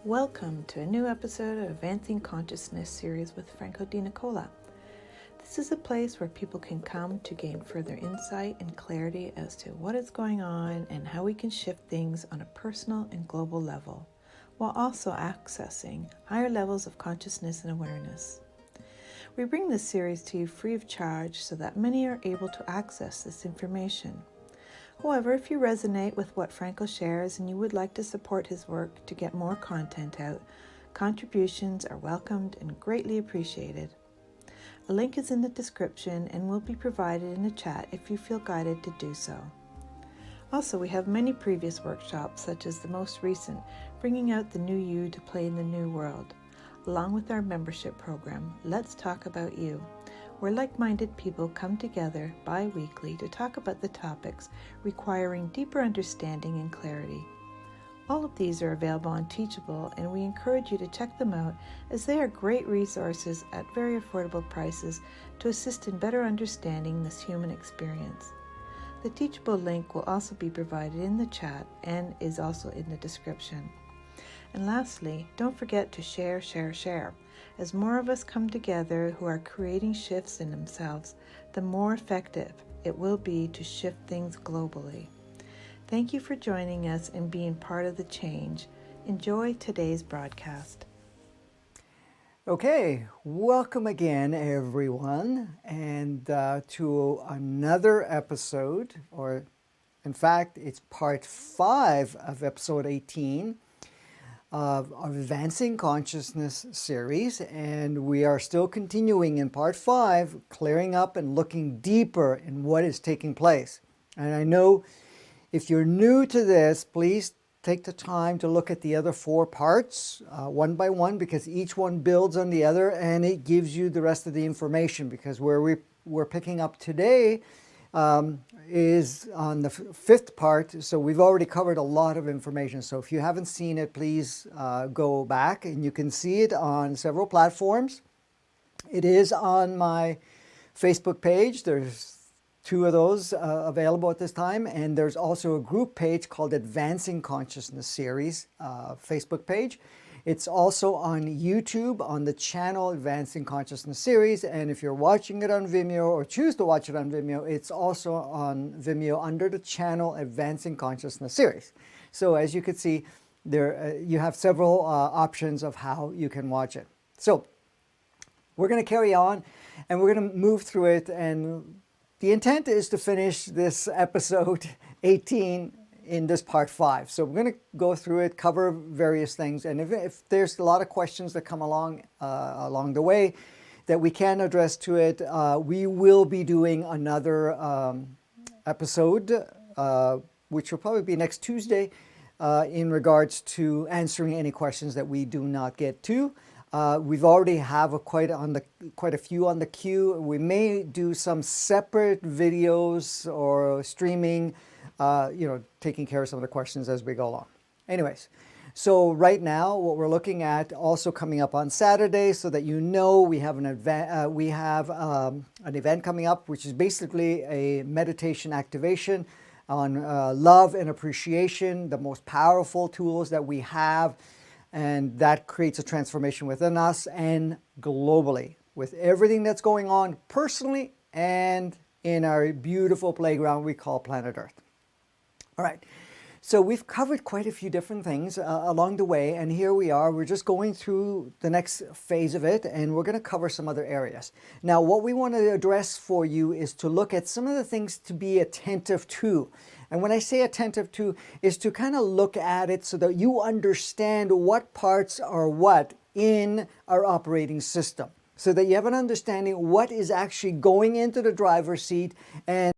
Welcome to a new episode of Advancing Consciousness series with Franco Di Nicola. This is a place where people can come to gain further insight and clarity as to what is going on and how we can shift things on a personal and global level, while also accessing higher levels of consciousness and awareness. We bring this series to you free of charge so that many are able to access this information. However, if you resonate with what Franco shares and you would like to support his work to get more content out, contributions are welcomed and greatly appreciated. A link is in the description and will be provided in the chat if you feel guided to do so. Also, we have many previous workshops, such as the most recent, Bringing Out the New You to Play in the New World, along with our membership program, Let's Talk About You, where like-minded people come together bi-weekly to talk about the topics requiring deeper understanding and clarity. All of these are available on Teachable, and we encourage you to check them out as they are great resources at very affordable prices to assist in better understanding this human experience. The Teachable link will also be provided in the chat and is also in the description. And lastly, don't forget to share. As more of us come together who are creating shifts in themselves, the more effective it will be to shift things globally. Thank you for joining us and being part of the change. Enjoy today's broadcast. Okay, welcome again, everyone, and to another episode, or in fact, it's part 5 of episode 18 of our Advancing Consciousness series, and we are still continuing in part 5, clearing up and looking deeper in what is taking place. And I know if you're new to this, please take the time to look at the other 4 parts one by one, because each one builds on the other and it gives you the rest of the information, because where we're picking up today is on the 5th part, so we've already covered a lot of information. So if you haven't seen it, please go back, and you can see it on several platforms. It is on my Facebook page. There's 2 of those available at this time, and there's also a group page called Advancing Consciousness Series Facebook page. It's also on YouTube on the channel Advancing Consciousness Series, and if you're watching it on Vimeo or choose to watch it on Vimeo, it's also on Vimeo under the channel Advancing Consciousness Series. So as you can see, there you have several options of how you can watch it. So we're going to carry on, and we're going to move through it, and the intent is to finish this episode 18 in this part 5. So we're going to go through it, cover various things, and if there's a lot of questions that come along the way that we can address to it, we will be doing another episode, which will probably be next Tuesday, in regards to answering any questions that we do not get to. We've already have quite a few on the queue. We may do some separate videos or streaming, taking care of some of the questions as we go along. Anyways, so right now what we're looking at also coming up on Saturday, so that you know, we have an event coming up, which is basically a meditation activation on love and appreciation, the most powerful tools that we have. And that creates a transformation within us and globally, with everything that's going on personally and in our beautiful playground we call planet Earth. All right, so we've covered quite a few different things along the way, and here we are. We're just going through the next phase of it, and we're going to cover some other areas. Now, what we want to address for you is to look at some of the things to be attentive to. And when I say attentive to, is to kind of look at it so that you understand what parts are what in our operating system, so that you have an understanding what is actually going into the driver's seat and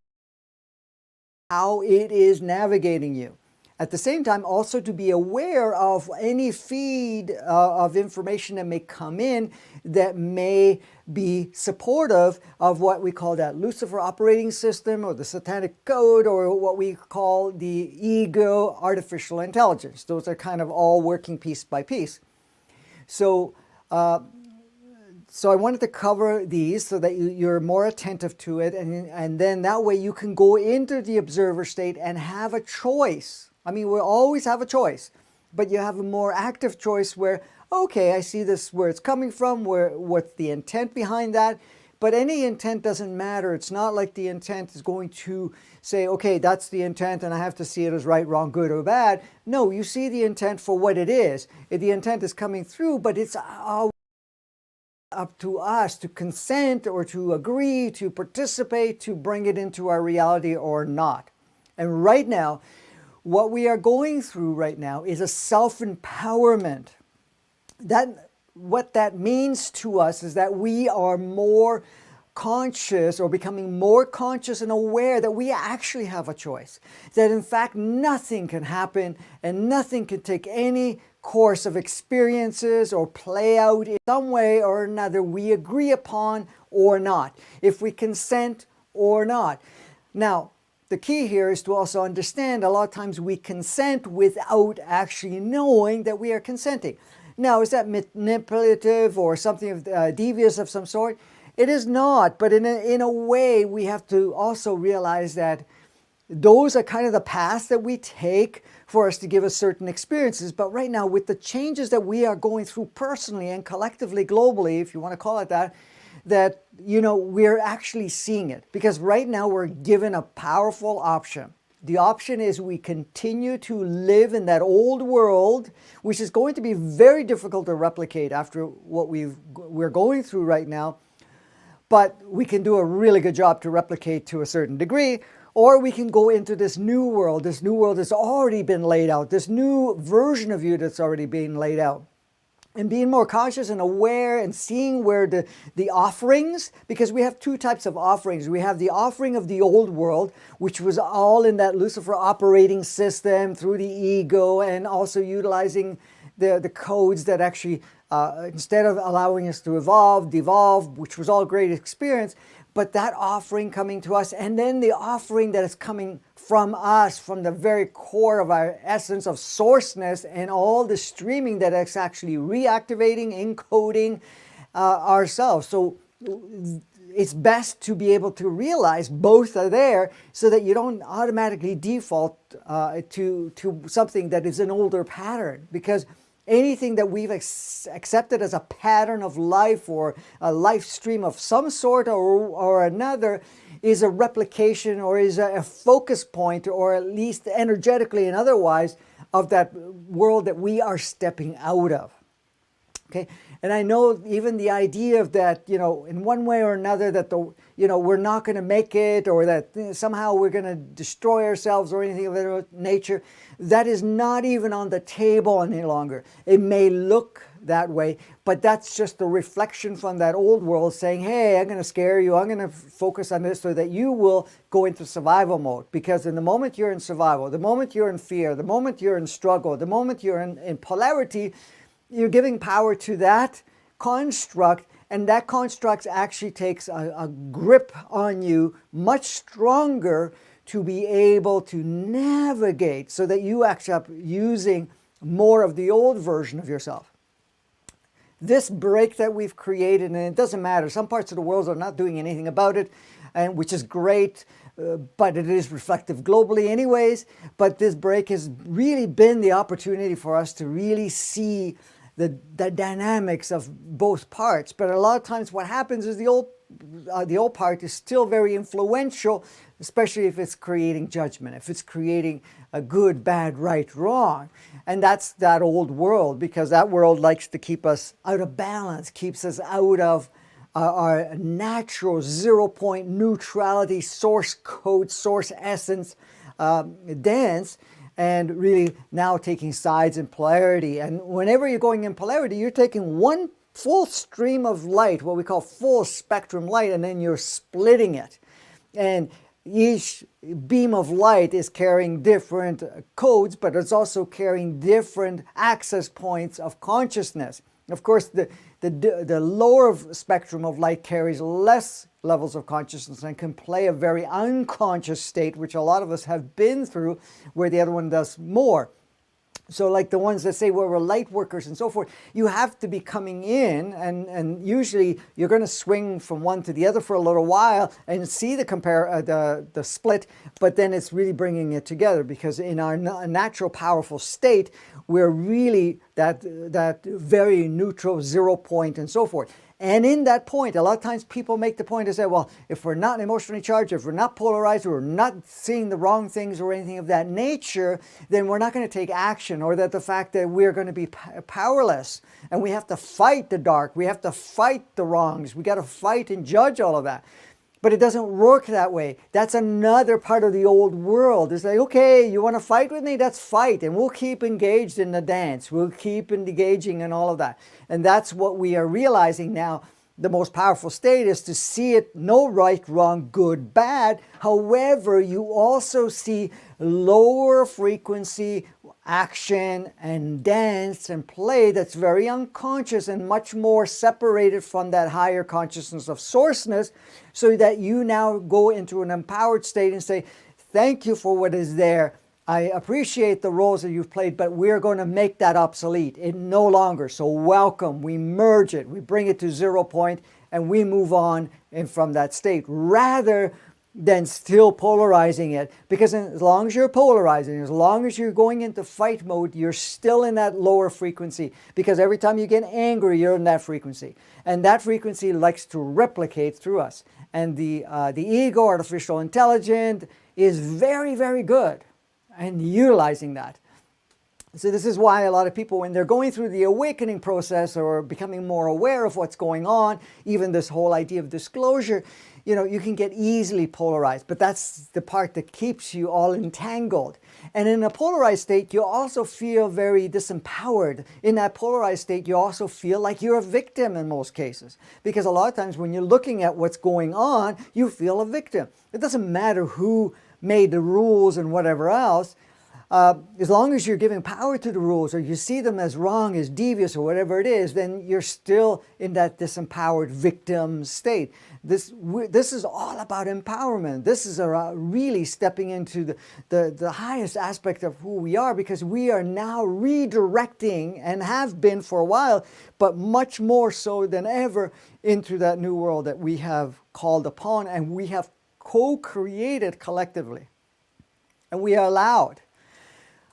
how it is navigating you. At the same time, also to be aware of any feed of information that may come in that may be supportive of what we call that Lucifer operating system, or the satanic code, or what we call the ego artificial intelligence. Those are kind of all working piece by piece. So I wanted to cover these so that you're more attentive to it, and then that way you can go into the observer state and have a choice. I mean, we always have a choice. but you have a more active choice where, okay, I see this, where it's coming from, what's the intent behind that. But any intent doesn't matter. It's not like the intent is going to say, okay, that's the intent and I have to see it as right, wrong, good, or bad. No, you see the intent for what it is. The intent is coming through, but it's all up to us to consent or to agree, to participate, to bring it into our reality or not. And right now, what we are going through right now is a self-empowerment. What that means to us is that we are more conscious, or becoming more conscious and aware that we actually have a choice. That in fact nothing can happen and nothing can take any course of experiences or play out in some way or another we agree upon or not, if we consent or not. Now, the key here is to also understand a lot of times we consent without actually knowing that we are consenting. Now, is that manipulative or something devious of some sort? It is not, but in a way we have to also realize that those are kind of the paths that we take for us to give us certain experiences. But right now, with the changes that we are going through personally and collectively, globally, if you want to call it that, we're actually seeing it. Because right now we're given a powerful option. The option is we continue to live in that old world, which is going to be very difficult to replicate after what we're going through right now. But we can do a really good job to replicate to a certain degree, or we can go into this new world. This new world has already been laid out, this new version of you that's already being laid out. And being more conscious and aware and seeing where the offerings, because we have two types of offerings. We have the offering of the old world, which was all in that Lucifer operating system through the ego, and also utilizing the codes that actually, instead of allowing us to evolve, devolve, which was all great experience, but that offering coming to us, and then the offering that is coming from us, from the very core of our essence of sourceness, and all the streaming that is actually reactivating, encoding ourselves. So it's best to be able to realize both are there so that you don't automatically default to something that is an older pattern, because anything that we've accepted as a pattern of life or a life stream of some sort or another is a replication or is a focus point, or at least energetically and otherwise, of that world that we are stepping out of. Okay, and I know even the idea of that, in one way or another, that we're not going to make it, or that somehow we're going to destroy ourselves or anything of that nature, that is not even on the table any longer. It may look that way, but that's just a reflection from that old world saying, hey, I'm going to scare you, I'm going to focus on this so that you will go into survival mode. Because in the moment you're in survival, the moment you're in fear, the moment you're in struggle, the moment you're in polarity, you're giving power to that construct, and that construct actually takes a grip on you much stronger to be able to navigate, so that you actually are using more of the old version of yourself. This break that we've created, and it doesn't matter, some parts of the world are not doing anything about it, and which is great, but it is reflective globally anyways. But this break has really been the opportunity for us to really see the dynamics of both parts. But a lot of times what happens is the old part is still very influential, especially if it's creating judgment, if it's creating a good, bad, right, wrong. And that's that old world, because that world likes to keep us out of balance, keeps us out of our natural 0-point neutrality, source code, source essence dance, and really now taking sides in polarity. And whenever you're going in polarity, you're taking one full stream of light, what we call full spectrum light, and then you're splitting it. And each beam of light is carrying different codes, but it's also carrying different access points of consciousness. Of course, the lower spectrum of light carries less levels of consciousness and can play a very unconscious state, which a lot of us have been through, where the other one does more. So like the ones that say, well, we're light workers and so forth, you have to be coming in, and usually you're going to swing from one to the other for a little while and see the split, but then it's really bringing it together, because in our natural powerful state, we're really that very neutral 0 point and so forth. And in that point, a lot of times people make the point to say, well, if we're not emotionally charged, if we're not polarized, or we're not seeing the wrong things or anything of that nature, then we're not going to take action, or that the fact that we're going to be powerless and we have to fight the dark, we have to fight the wrongs, we got to fight and judge all of that. But it doesn't work that way. That's another part of the old world. It's like, okay, you want to fight with me? That's fight. And we'll keep engaged in the dance. We'll keep engaging in all of that. And that's what we are realizing now. The most powerful state is to see it, no right, wrong, good, bad. However, you also see lower frequency action and dance and play that's very unconscious and much more separated from that higher consciousness of sourceness, so that you now go into an empowered state and say, thank you for what is there. I appreciate the roles that you've played, but we're going to make that obsolete. It no longer. So welcome. We merge it. We bring it to 0 point and we move on from that state, rather than still polarizing it. Because as long as you're polarizing, as long as you're going into fight mode, you're still in that lower frequency. Because every time you get angry, you're in that frequency. And that frequency likes to replicate through us. And the ego, artificial intelligence, is very, very good and utilizing that. So this is why a lot of people, when they're going through the awakening process or becoming more aware of what's going on, even this whole idea of disclosure, you can get easily polarized. But that's the part that keeps you all entangled. And in a polarized state, you also feel very disempowered. In that polarized state, you also feel like you're a victim in most cases. Because a lot of times when you're looking at what's going on, you feel a victim. It doesn't matter who made the rules and whatever else, as long as you're giving power to the rules, or you see them as wrong, as devious, or whatever it is, then you're still in that disempowered victim state. This is all about empowerment. This is really stepping into the highest aspect of who we are, because we are now redirecting, and have been for a while, but much more so than ever, into that new world that we have called upon and we have co-created collectively. And we are allowed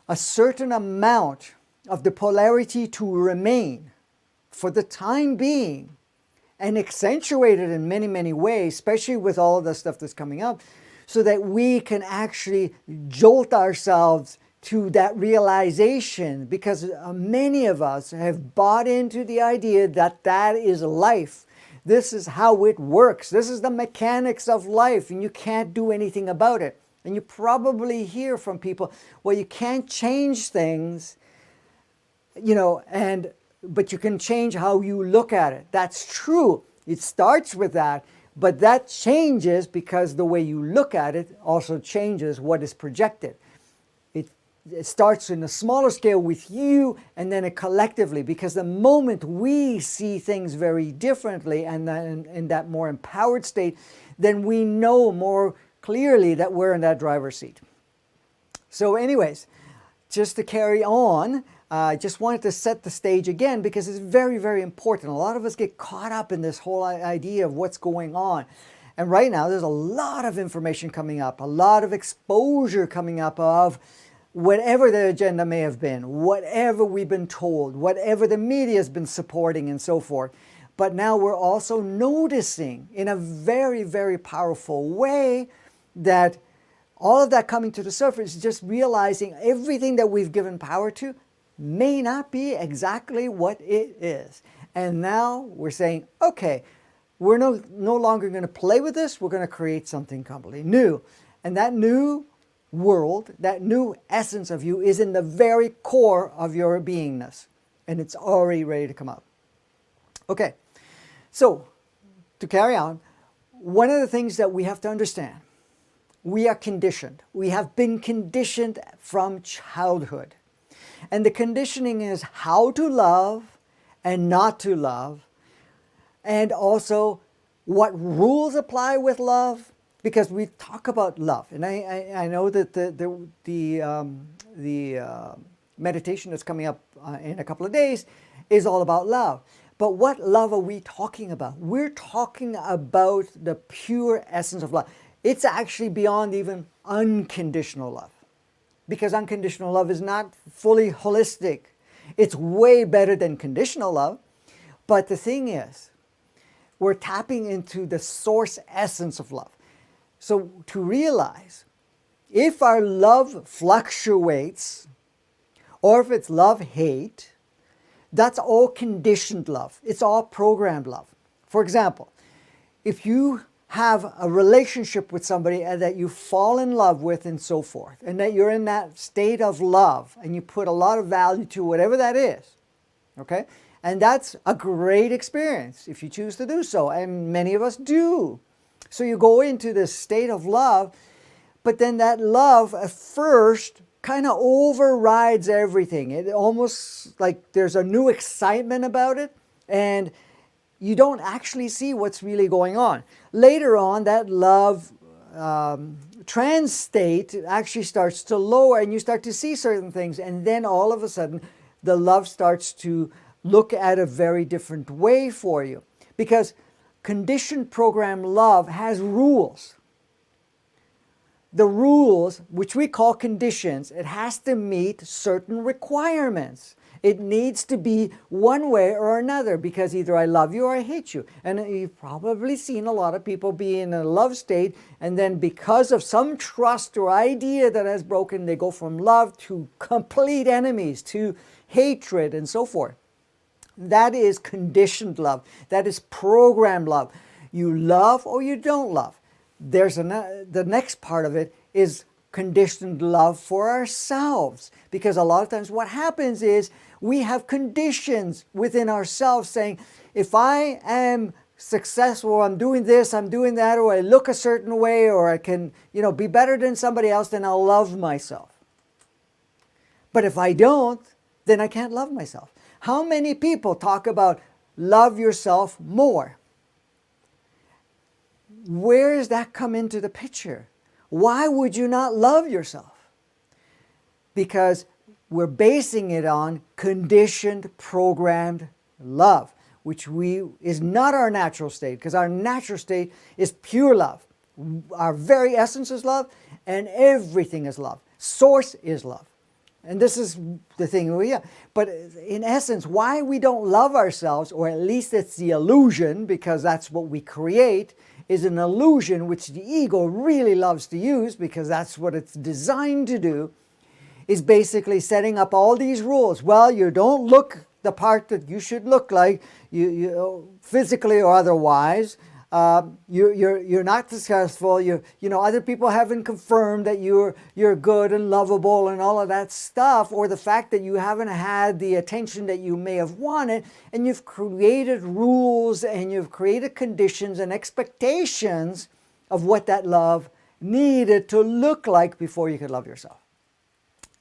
a certain amount of the polarity to remain for the time being, and accentuated in many, many ways, especially with all of the stuff that's coming up, so that we can actually jolt ourselves to that realization, because many of us have bought into the idea that that is life. This is how it works. This is the mechanics of life, and you can't do anything about it. And you probably hear from people, well, you can't change things, but you can change how you look at it. That's true. It starts with that, but that changes because the way you look at it also changes what is projected. It starts in a smaller scale with you, and then it collectively, because the moment we see things very differently and in that more empowered state, then we know more clearly that we're in that driver's seat. So anyways, just to carry on, I just wanted to set the stage again, because it's very, very important. A lot of us get caught up in this whole idea of what's going on. And right now, there's a lot of information coming up, a lot of exposure coming up of whatever the agenda may have been, whatever we've been told, whatever the media has been supporting and so forth. But now we're also noticing in a very, very powerful way that all of that coming to the surface is just realizing everything that we've given power to may not be exactly what it is. And now we're saying, okay, we're no longer going to play with this. We're going to create something completely new. And that new world, that new essence of you, is in the very core of your beingness. And it's already ready to come out. Okay, so to carry on, one of the things that we have to understand, we are conditioned. We have been conditioned from childhood. And the conditioning is how to love and not to love, and also what rules apply with love, because we talk about love. And I know that the meditation that's coming up in a couple of days is all about love. But what love are we talking about? We're talking about the pure essence of love. It's actually beyond even unconditional love, because unconditional love is not fully holistic. It's way better than conditional love. But the thing is, we're tapping into the source essence of love. So to realize if our love fluctuates, or if it's love-hate, that's all conditioned love. It's all programmed love. For example, if you have a relationship with somebody that you fall in love with and so forth, and that you're in that state of love, and you put a lot of value to whatever that is, okay? And that's a great experience if you choose to do so, and many of us do. So you go into this state of love, but then that love at first kind of overrides everything. It almost like there's a new excitement about it, and you don't actually see what's really going on. Later on, that love trans state actually starts to lower, and you start to see certain things, and then all of a sudden, the love starts to look at a very different way for you. Because conditioned program love has rules. The rules, which we call conditions, it has to meet certain requirements. It needs to be one way or another, because either I love you or I hate you. And you've probably seen a lot of people be in a love state, and then because of some trust or idea that has broken, they go from love to complete enemies, to hatred, and so forth. That is conditioned love. That is programmed love. You love or you don't love. The next part of it is conditioned love for ourselves, because a lot of times what happens is we have conditions within ourselves saying, if I am successful, I'm doing this, I'm doing that, or I look a certain way, or I can, be better than somebody else, then I'll love myself. But if I don't, then I can't love myself. How many people talk about love yourself more? Where does that come into the picture? Why would you not love yourself? Because we're basing it on conditioned, programmed love, which is not our natural state, because our natural state is pure love. Our very essence is love, and everything is love. Source is love. And this is the thing, but in essence, why we don't love ourselves, or at least it's the illusion, because that's what we create, is an illusion which the ego really loves to use, because that's what it's designed to do, is basically setting up all these rules. Well, you don't look the part that you should look like, you physically or otherwise. You're not successful. Other people haven't confirmed that you're good and lovable and all of that stuff, or the fact that you haven't had the attention that you may have wanted, and you've created rules and you've created conditions and expectations of what that love needed to look like before you could love yourself.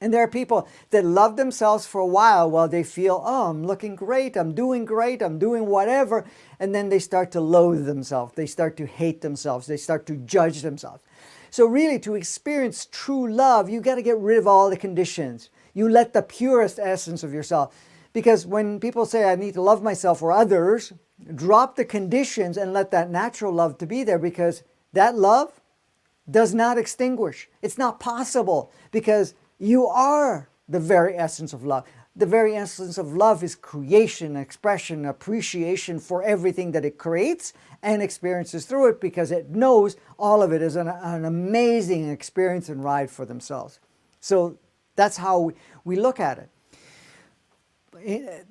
And there are people that love themselves for a while they feel, oh, I'm looking great, I'm doing whatever, and then they start to loathe themselves, they start to hate themselves, they start to judge themselves. So really, to experience true love, you got to get rid of all the conditions. You let the purest essence of yourself. Because when people say, I need to love myself or others, drop the conditions and let that natural love to be there, because that love does not extinguish. It's not possible, because you are the very essence of love. The very essence of love is creation, expression, appreciation for everything that it creates and experiences through it, because it knows all of it is an amazing experience and ride for themselves. So that's how we look at it.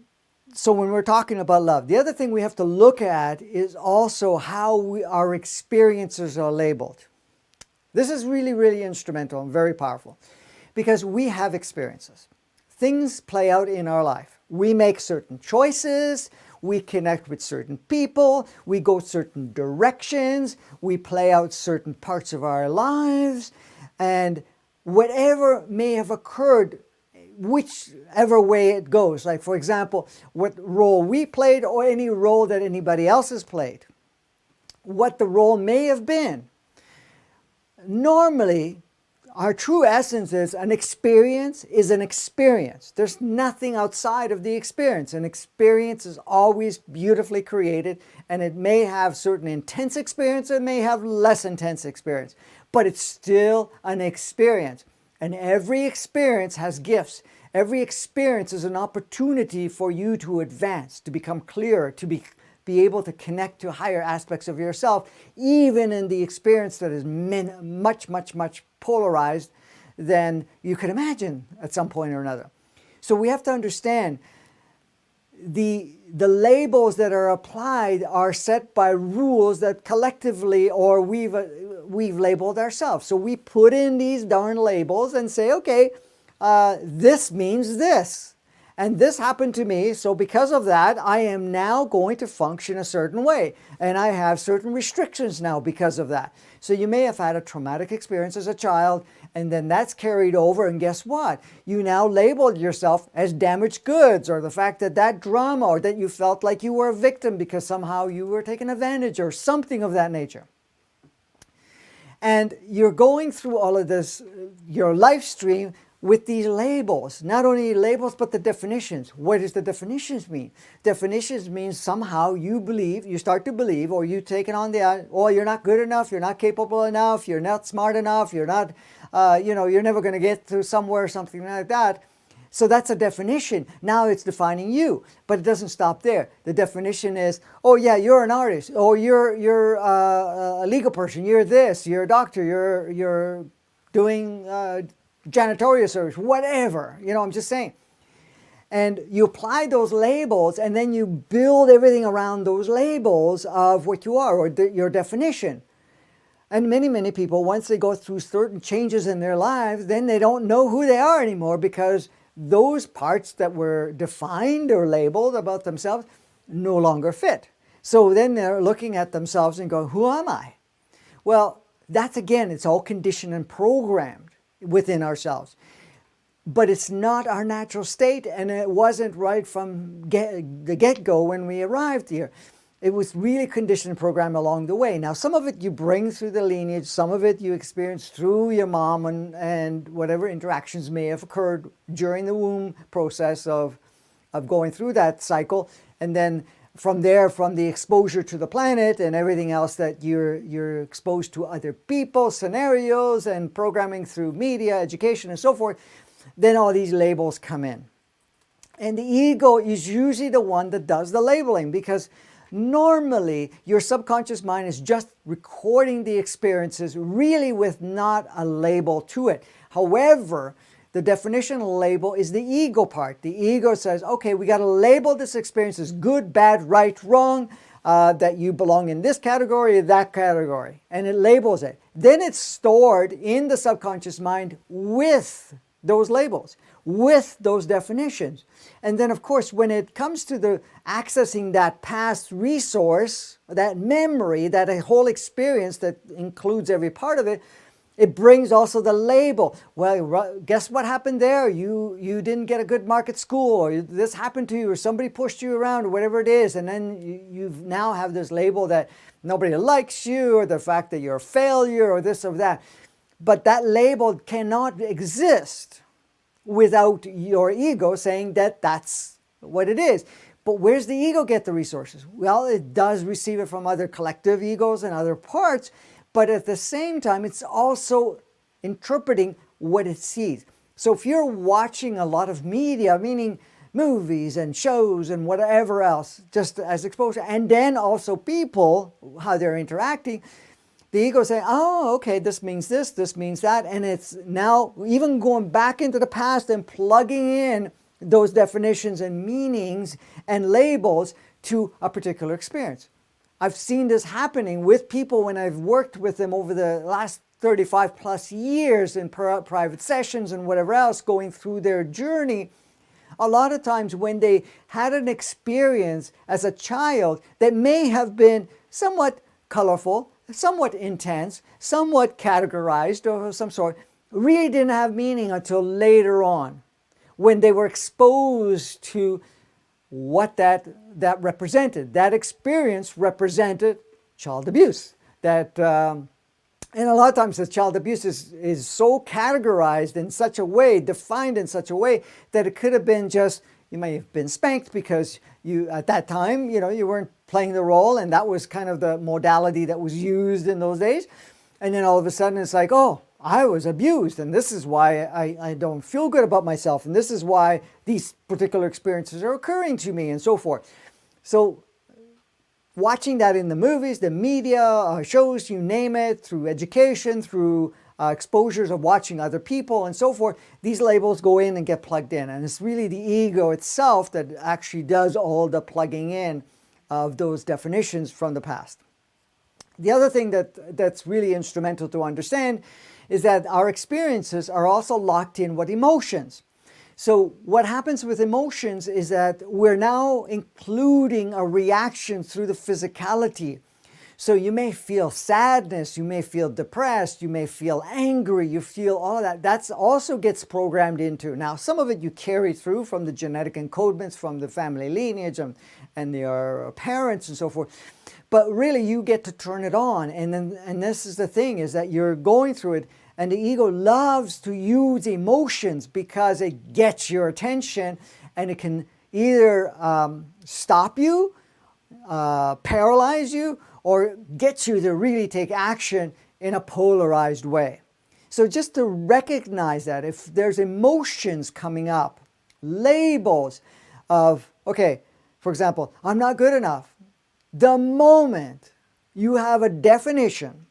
So when we're talking about love, the other thing we have to look at is also how our experiences are labeled. This is really, really instrumental and very powerful. Because we have experiences. Things play out in our life. We make certain choices, we connect with certain people, we go certain directions, we play out certain parts of our lives, and whatever may have occurred, whichever way it goes, like for example, what role we played or any role that anybody else has played, what the role may have been, normally Our true essence is an experience is an experience. There's nothing outside of the experience. An experience is always beautifully created, and it may have certain intense experience, it may have less intense experience, but it's still an experience. And every experience has gifts. Every experience is an opportunity for you to advance, to become clearer, to be able to connect to higher aspects of yourself, even in the experience that is much, much, much polarized than you could imagine at some point or another. So we have to understand the labels that are applied are set by rules that collectively or we've labeled ourselves. So we put in these darn labels and say, okay, this means this. And this happened to me, so because of that, I am now going to function a certain way. And I have certain restrictions now because of that. So you may have had a traumatic experience as a child, and then that's carried over, and guess what? You now labeled yourself as damaged goods, or the fact that that drama, or that you felt like you were a victim because somehow you were taken advantage, or something of that nature. And you're going through all of this, your life stream, with these labels, not only labels, but the definitions. What does the definitions mean? Definitions means somehow you start to believe, or you take it on you're not good enough, you're not capable enough, you're not smart enough, you're not, you're never going to get to somewhere, something like that. So that's a definition. Now it's defining you, but it doesn't stop there. The definition is, oh yeah, you're an artist, or you're a legal person, you're this, you're a doctor, you're doing janitorial service, whatever, I'm just saying. And you apply those labels, and then you build everything around those labels of what you are, or your definition. And many, many people, once they go through certain changes in their lives, then they don't know who they are anymore, because those parts that were defined or labeled about themselves no longer fit. So then they're looking at themselves and going, who am I? Well, that's, again, it's all conditioned and programmed within ourselves. But it's not our natural state, and it wasn't right from the get-go when we arrived here. It was really conditioned and programmed along the way. Now, some of it you bring through the lineage, some of it you experience through your mom and whatever interactions may have occurred during the womb process of going through that cycle. And then from there, from the exposure to the planet and everything else that you're exposed to other people, scenarios, and programming through media, education, and so forth, then all these labels come in. And the ego is usually the one that does the labeling, because normally your subconscious mind is just recording the experiences, really with not a label to it. However, the definition label is the ego part. The ego says, okay, we got to label this experience as good, bad, right, wrong, that you belong in this category or that category. And it labels it. Then it's stored in the subconscious mind with those labels, with those definitions. And then, of course, when it comes to the accessing that past resource, that memory, that a whole experience that includes every part of it, it brings also the label. Well, guess what happened there? You didn't get a good mark at school, or this happened to you, or somebody pushed you around, or whatever it is. And then you now have this label that nobody likes you, or the fact that you're a failure, or this or that. But that label cannot exist without your ego saying that that's what it is. But where's the ego get the resources? Well, it does receive it from other collective egos and other parts, but at the same time, it's also interpreting what it sees. So if you're watching a lot of media, meaning movies and shows and whatever else, just as exposure, and then also people, how they're interacting, the ego saying, oh, okay, this means this means that, and it's now even going back into the past and plugging in those definitions and meanings and labels to a particular experience. I've seen this happening with people when I've worked with them over the last 35 plus years in private sessions and whatever else, going through their journey. A lot of times when they had an experience as a child that may have been somewhat colorful, somewhat intense, somewhat categorized of some sort, really didn't have meaning until later on, when they were exposed to what that represented. That experience represented child abuse. That And a lot of times the child abuse is so categorized in such a way, defined in such a way, that it could have been just, you may have been spanked because you, at that time, you weren't playing the role, and that was kind of the modality that was used in those days. And then all of a sudden it's like, oh, I was abused, and this is why I don't feel good about myself, and this is why these particular experiences are occurring to me, and so forth. So watching that in the movies, the media, shows, you name it, through education, through exposures of watching other people and so forth, these labels go in and get plugged in. And it's really the ego itself that actually does all the plugging in of those definitions from the past. The other thing that's really instrumental to understand is that our experiences are also locked in with emotions. So what happens with emotions is that we're now including a reaction through the physicality. So you may feel sadness, you may feel depressed, you may feel angry, you feel all of that. That also gets programmed into. Now, some of it you carry through from the genetic encodements, from the family lineage and your parents and so forth. But really you get to turn it on. And this is the thing, is that you're going through it. And the ego loves to use emotions because it gets your attention, and it can either stop you, paralyze you, or get you to really take action in a polarized way. So just to recognize that if there's emotions coming up, labels of, okay, for example, I'm not good enough. The moment you have a definition,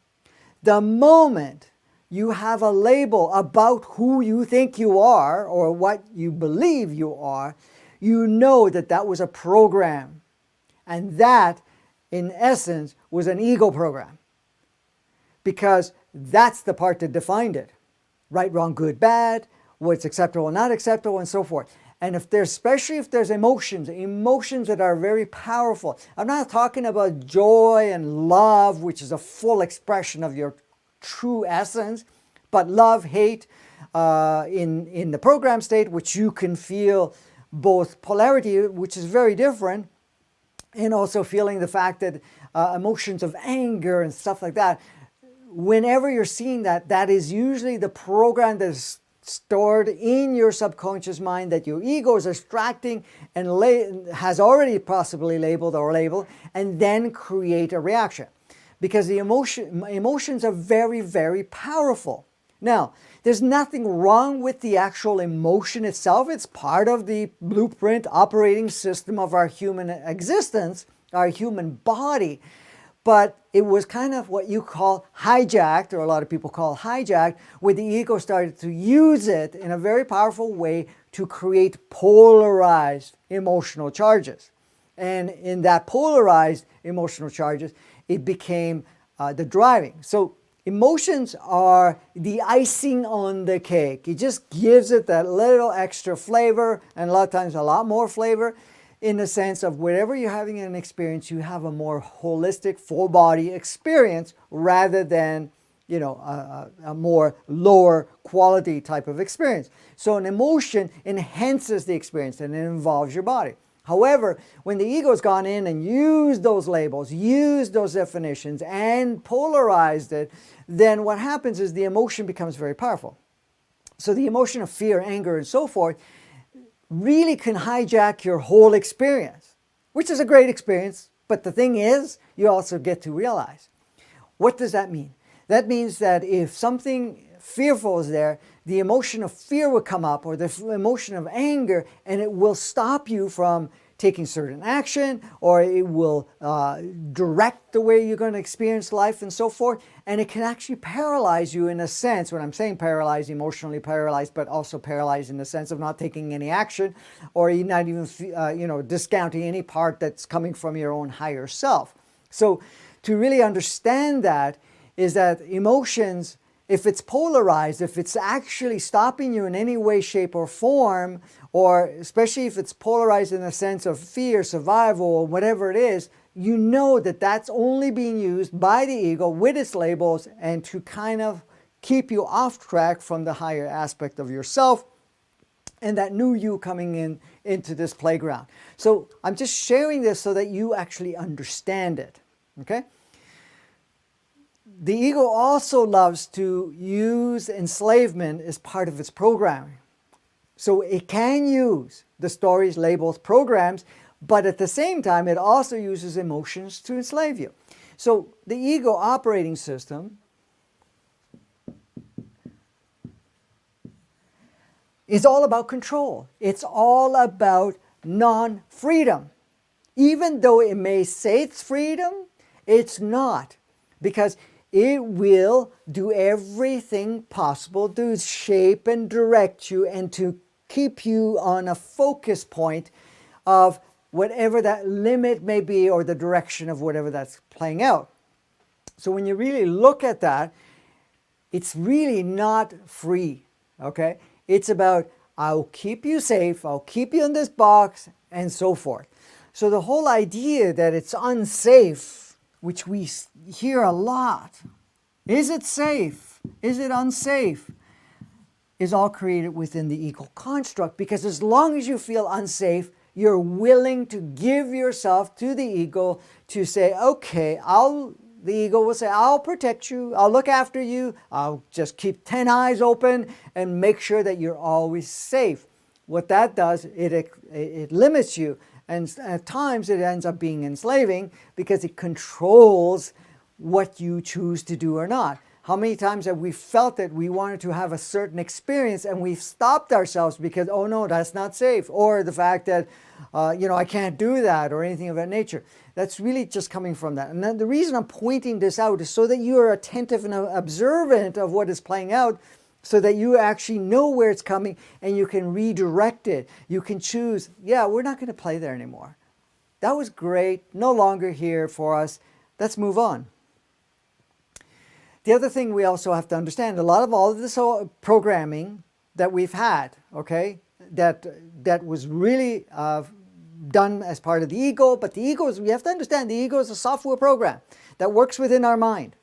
the moment you have a label about who you think you are or what you believe you are, you know that that was a program. And that, in essence, was an ego program. Because that's the part that defined it. Right, wrong, good, bad, what's acceptable, not acceptable, and so forth. And especially if there's emotions that are very powerful. I'm not talking about joy and love, which is a full expression of your true essence, but love, hate in the program state, which you can feel both polarity, which is very different, and also feeling the fact that emotions of anger and stuff like that, whenever you're seeing that, that is usually the program that is stored in your subconscious mind that your ego is extracting and has already possibly labeled, and then create a reaction. Because the emotions are very, very powerful. Now, there's nothing wrong with the actual emotion itself. It's part of the blueprint operating system of our human existence, our human body. But it was kind of what you call hijacked, or a lot of people call hijacked, where the ego started to use it in a very powerful way to create polarized emotional charges. And in that polarized emotional charges, it became the driving. So emotions are the icing on the cake. It just gives it that little extra flavor, and a lot of times a lot more flavor, in the sense of wherever you're having an experience, you have a more holistic, full body experience rather than a more lower quality type of experience. So an emotion enhances the experience and it involves your body. However, when the ego's gone in and used those labels, used those definitions, and polarized it, then what happens is the emotion becomes very powerful. So the emotion of fear, anger, and so forth really can hijack your whole experience, which is a great experience. But the thing is, you also get to realize, what does that mean? That means that if something fearful is there, the emotion of fear will come up, or the emotion of anger, and it will stop you from taking certain action, or it will direct the way you're going to experience life and so forth. And it can actually paralyze you in a sense. When I'm saying paralyzed, emotionally paralyzed, but also paralyzed in the sense of not taking any action, or you're not even discounting any part that's coming from your own higher self. So to really understand that is that emotions, if it's polarized, if it's actually stopping you in any way, shape, or form, or especially if it's polarized in the sense of fear, survival, or whatever it is, you know that that's only being used by the ego with its labels and to kind of keep you off track from the higher aspect of yourself and that new you coming into this playground. So I'm just sharing this so that you actually understand it, okay? the ego also loves to use enslavement as part of its programming. So it can use the stories, labels, programs, but at the same time, it also uses emotions to enslave you. So the ego operating system is all about control. It's all about non-freedom. Even though it may say it's freedom, it's not, because it will do everything possible to shape and direct you and to keep you on a focus point of whatever that limit may be, or the direction of whatever that's playing out. So when you really look at that, it's really not free, okay? It's about, I'll keep you safe, I'll keep you in this box, and so forth. So the whole idea that it's unsafe, which we hear a lot, is it safe? Is it unsafe? Is all created within the ego construct, because as long as you feel unsafe, you're willing to give yourself to the ego to say, okay, the ego will say, I'll protect you, I'll look after you, I'll just keep 10 eyes open and make sure that you're always safe. What that does, it limits you, and at times it ends up being enslaving, because it controls what you choose to do or not. How many times have we felt that we wanted to have a certain experience and we've stopped ourselves because, oh no, that's not safe, or the fact that, I can't do that, or anything of that nature. That's really just coming from that. And then the reason I'm pointing this out is so that you are attentive and observant of what is playing out, so that you actually know where it's coming and you can redirect it. You can choose, yeah, we're not going to play there anymore. That was great, no longer here for us. Let's move on. The other thing we also have to understand, a lot of all of this programming that we've had, okay, that was really done as part of the ego, but the ego is, we have to understand, the ego is a software program that works within our mind.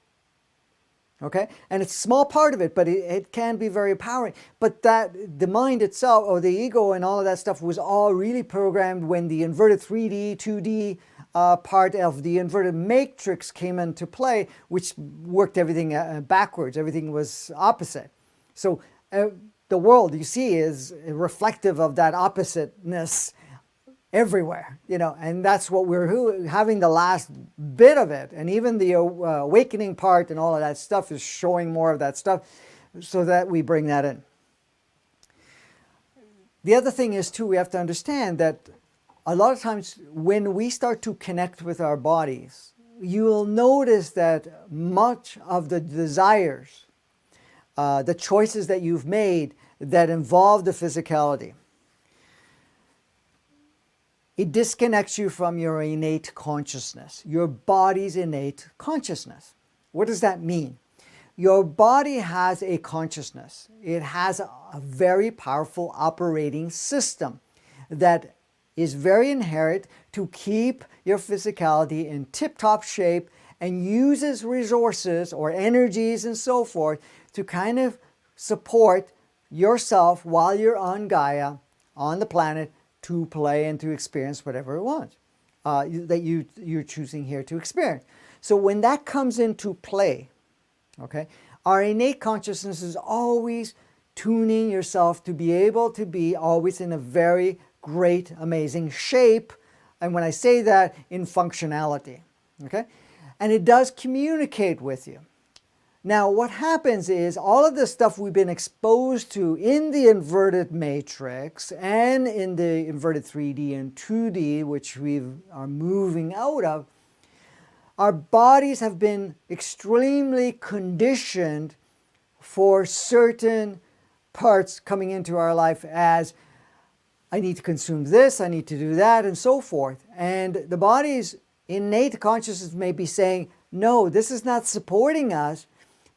Okay, and it's a small part of it, but it can be very empowering. But that the mind itself, or the ego and all of that stuff, was all really programmed when the inverted 3D, 2D part of the inverted matrix came into play, which worked everything backwards. Everything was opposite. So the world you see is reflective of that oppositeness everywhere, and that's what we're having, the last bit of it. And even the awakening part and all of that stuff is showing more of that stuff, so that we bring that in. The other thing is too, we have to understand that a lot of times when we start to connect with our bodies, you will notice that much of the desires, the choices that you've made that involve the physicality, it disconnects you from your innate consciousness, your body's innate consciousness. What does that mean? Your body has a consciousness. It has a very powerful operating system that is very inherent to keep your physicality in tip-top shape, and uses resources or energies and so forth to kind of support yourself while you're on Gaia, on the planet, to play and to experience whatever it wants that you're choosing here to experience. So when that comes into play, okay, our innate consciousness is always tuning yourself to be able to be always in a very great, amazing shape. And when I say that, in functionality, okay? And it does communicate with you. Now, what happens is all of the stuff we've been exposed to in the inverted matrix and in the inverted 3D and 2D, which we are moving out of, our bodies have been extremely conditioned for certain parts coming into our life as, I need to consume this, I need to do that, and so forth. And the body's innate consciousness may be saying, no, this is not supporting us.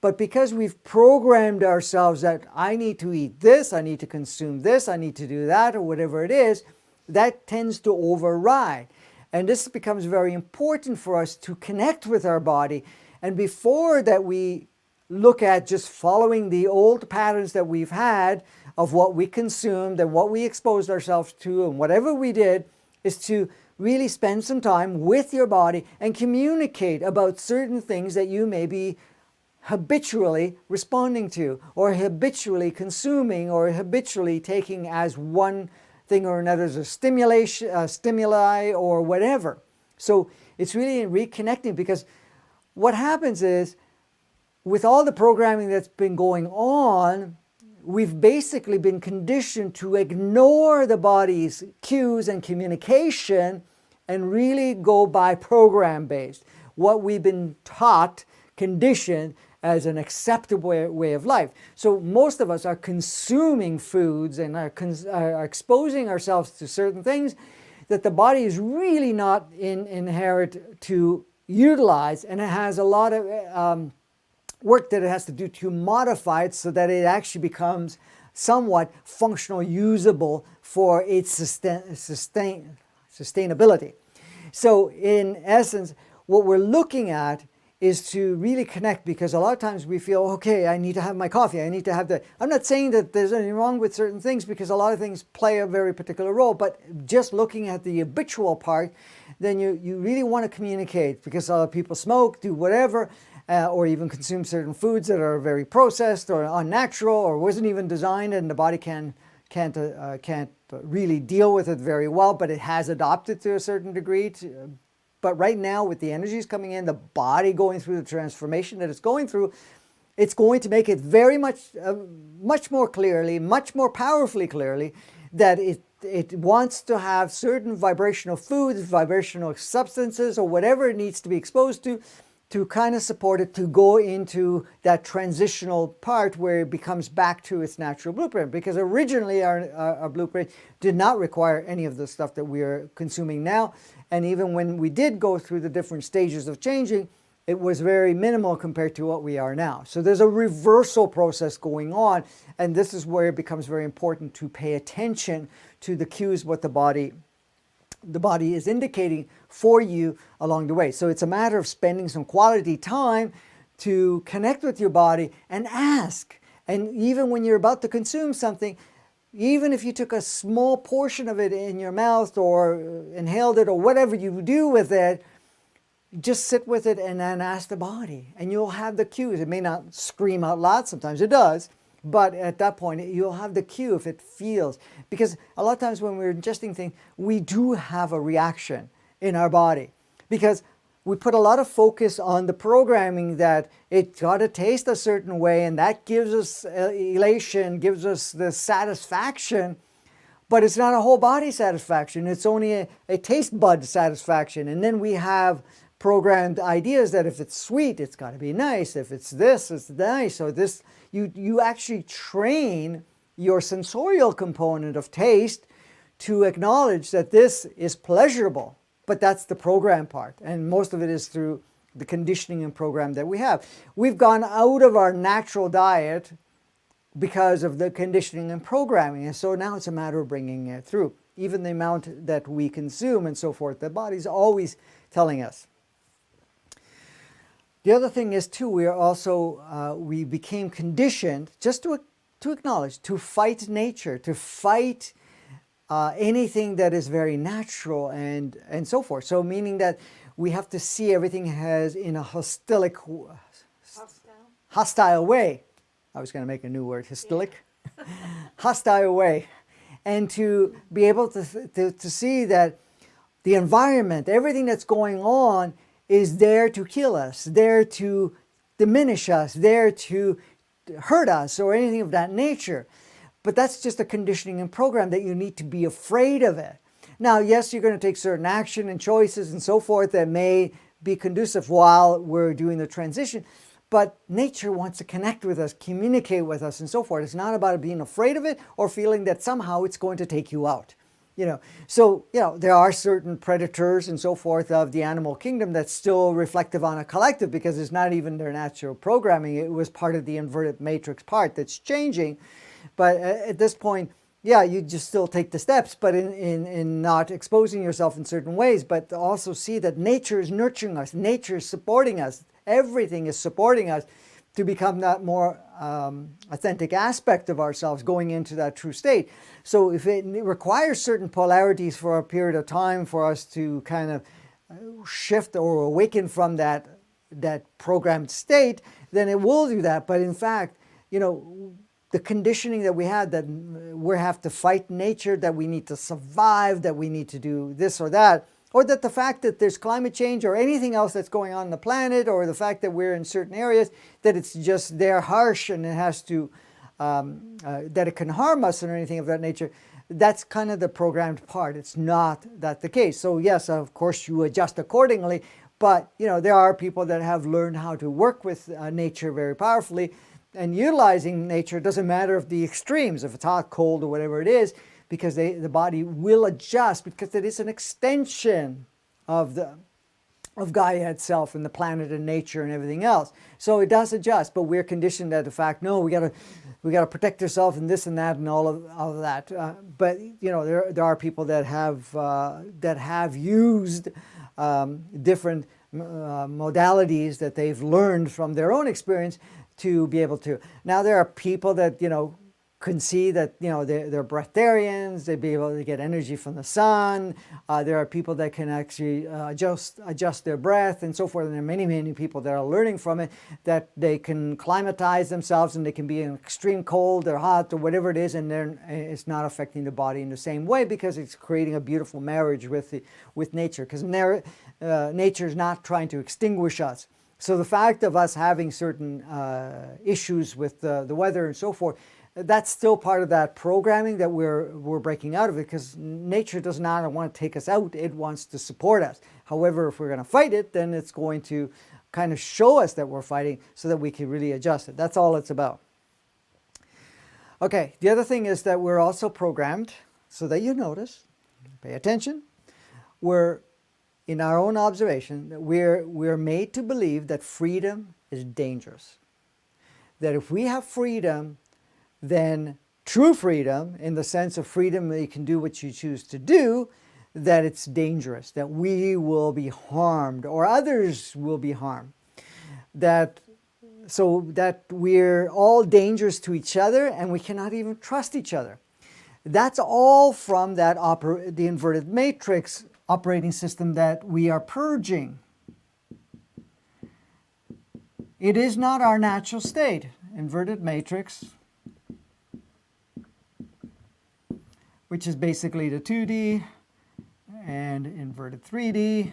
But because we've programmed ourselves that I need to eat this, I need to consume this, I need to do that, or whatever it is, that tends to override. And this becomes very important for us to connect with our body. And before that, we look at just following the old patterns that we've had of what we consumed and what we exposed ourselves to and whatever we did, is to really spend some time with your body and communicate about certain things that you may be habitually responding to, or habitually consuming, or habitually taking as one thing or another as a stimuli or whatever. So it's really reconnecting, because what happens is, with all the programming that's been going on, we've basically been conditioned to ignore the body's cues and communication and really go by program based. What we've been taught, conditioned as an acceptable way of life. So most of us are consuming foods and are exposing ourselves to certain things that the body is really not inherent to utilize, and it has a lot of work that it has to do to modify it so that it actually becomes somewhat functional, usable for its sustainability. So in essence, what we're looking at is to really connect, because a lot of times we feel, okay, I need to have my coffee, I need to have the... I'm not saying that there's anything wrong with certain things, because a lot of things play a very particular role, but just looking at the habitual part, then you really want to communicate, because a lot of people smoke, do whatever, or even consume certain foods that are very processed or unnatural or wasn't even designed, and the body can't really deal with it very well, but it has adopted to a certain degree. But right now, with the energies coming in, the body going through the transformation that it's going through, it's going to make it very much more clearly, much more powerfully clearly, that it wants to have certain vibrational foods, vibrational substances, or whatever it needs to be exposed to kind of support it to go into that transitional part where it becomes back to its natural blueprint. Because originally our blueprint did not require any of the stuff that we are consuming now. And even when we did go through the different stages of changing, it was very minimal compared to what we are now. So there's a reversal process going on. And this is where it becomes very important to pay attention to the cues, what the body is indicating for you along the way. So it's a matter of spending some quality time to connect with your body and ask. And even when you're about to consume something, even if you took a small portion of it in your mouth or inhaled it or whatever you do with it, just sit with it and then ask the body. And you'll have the cues. It may not scream out loud, sometimes it does. But at that point, you'll have the cue if it feels. Because a lot of times when we're ingesting things, we do have a reaction in our body. Because we put a lot of focus on the programming that it's got to taste a certain way, and that gives us elation, gives us the satisfaction. But it's not a whole body satisfaction. It's only a taste bud satisfaction. And then we have programmed ideas that if it's sweet, it's got to be nice. If it's this, it's nice. So this, you actually train your sensorial component of taste to acknowledge that this is pleasurable. But that's the program part. And most of it is through the conditioning and program that we have. We've gone out of our natural diet because of the conditioning and programming. And so now it's a matter of bringing it through. Even the amount that we consume and so forth, the body's always telling us. The other thing is too, we are also, we became conditioned just to acknowledge, to fight nature, to fight anything that is very natural and so forth. So meaning that we have to see everything as in a hostile way. I was going to make a new word, hostilic. Yeah. Hostile way. And to be able to see that the environment, everything that's going on is there to kill us, there to diminish us, there to hurt us or anything of that nature. But that's just a conditioning and program that you need to be afraid of it. Now, yes, you're going to take certain action and choices and so forth that may be conducive while we're doing the transition. But nature wants to connect with us, communicate with us, and so forth. It's not about being afraid of it or feeling that somehow it's going to take you out. So there are certain predators and so forth of the animal kingdom that's still reflective on a collective because it's not even their natural programming. It was part of the inverted matrix part that's changing. But at this point, yeah, you just still take the steps, but in not exposing yourself in certain ways, but also see that nature is nurturing us, nature is supporting us, everything is supporting us to become that more authentic aspect of ourselves going into that true state. So if it requires certain polarities for a period of time for us to kind of shift or awaken from that that programmed state, then it will do that. But in fact, the conditioning that we had, that we have to fight nature, that we need to survive, that we need to do this or that, or that the fact that there's climate change or anything else that's going on the planet, or the fact that we're in certain areas, that it's just there harsh and it has to, that it can harm us or anything of that nature, that's kind of the programmed part. It's not that the case. So yes, of course you adjust accordingly, but there are people that have learned how to work with nature very powerfully, and utilizing nature. Doesn't matter if the extremes, if it's hot, cold, or whatever it is, because the body will adjust, because it is an extension of Gaia itself and the planet and nature and everything else. So it does adjust, but we're conditioned at the fact, no, we gotta protect ourselves and this and that and all of that. But there are people that have used different modalities that they've learned from their own experience to be able to. Now there are people that can see that they're breatharians. They'd be able to get energy from the sun. There are people that can actually adjust their breath and so forth. And there are many people that are learning from it, that they can climatize themselves and they can be in extreme cold or hot or whatever it is, and it's not affecting the body in the same way, because it's creating a beautiful marriage with nature. Because nature is not trying to extinguish us. So the fact of us having certain issues with the weather and so forth, that's still part of that programming that we're breaking out of it, because nature does not want to take us out. It wants to support us. However, if we're going to fight it, then it's going to kind of show us that we're fighting so that we can really adjust it. That's all it's about. Okay, the other thing is that we're also programmed, so that you notice, pay attention, we're in our own observation, that we're made to believe that freedom is dangerous. That if we have freedom, then true freedom, in the sense of freedom that you can do what you choose to do, that it's dangerous, that we will be harmed or others will be harmed. So that we're all dangerous to each other and we cannot even trust each other. That's all from that the inverted matrix operating system that we are purging. It is not our natural state. Inverted matrix, which is basically the 2D and inverted 3D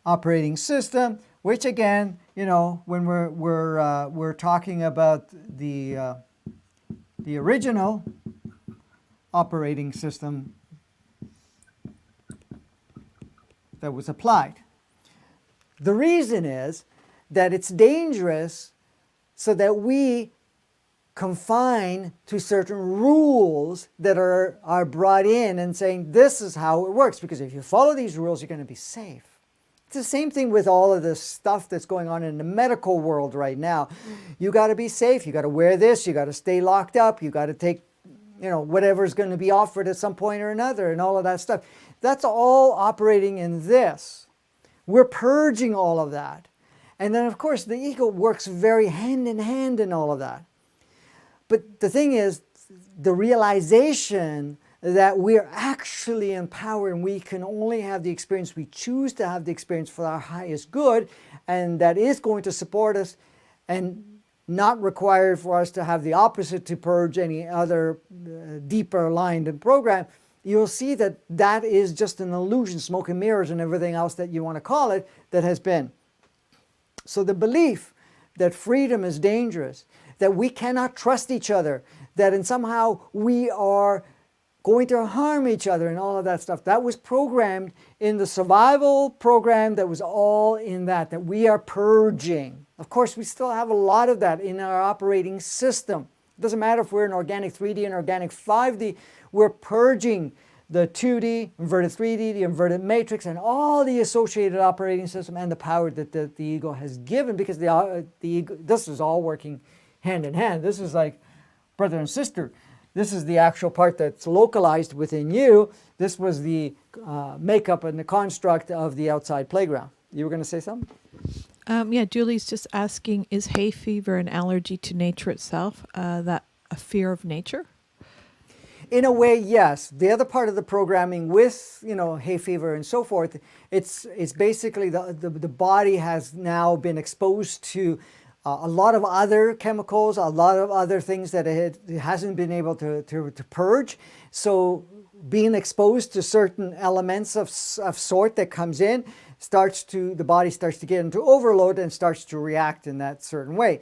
operating system, which again, when we're talking about the original operating system that was applied. The reason is that it's dangerous, so that we confine to certain rules that are brought in and saying this is how it works, because if you follow these rules you're going to be safe. It's the same thing with all of this stuff that's going on in the medical world right now. You got to be safe, you got to wear this, you got to stay locked up, you got to take whatever's going to be offered at some point or another, and all of that stuff. That's all operating in this. We're purging all of that. And then of course the ego works very hand in hand in all of that. But the thing is, the realization that we're actually empowered and we can only have the experience, we choose to have the experience for our highest good, and that is going to support us and not required for us to have the opposite to purge any other deeper aligned and program, you'll see that that is just an illusion, smoke and mirrors and everything else that you want to call it, that has been. So the belief that freedom is dangerous, that we cannot trust each other, that in somehow we are going to harm each other and all of that stuff, that was programmed in the survival program, that was all in that we are purging. Of course, we still have a lot of that in our operating system. It doesn't matter if we're in organic 3D and organic 5D, we're purging the 2D, inverted 3D, the inverted matrix, and all the associated operating system and the power that the ego has given, because the ego, this is all working hand in hand. This is like brother and sister. This is the actual part that's localized within you. This was the makeup and the construct of the outside playground. You were going to say something? Yeah, Julie's just asking, is hay fever an allergy to nature itself? That a fear of nature? In a way, yes. The other part of the programming with, hay fever and so forth, it's basically the body has now been exposed to a lot of other chemicals, a lot of other things that it hasn't been able to purge. So being exposed to certain elements of sort that comes in, the body starts to get into overload and starts to react in that certain way.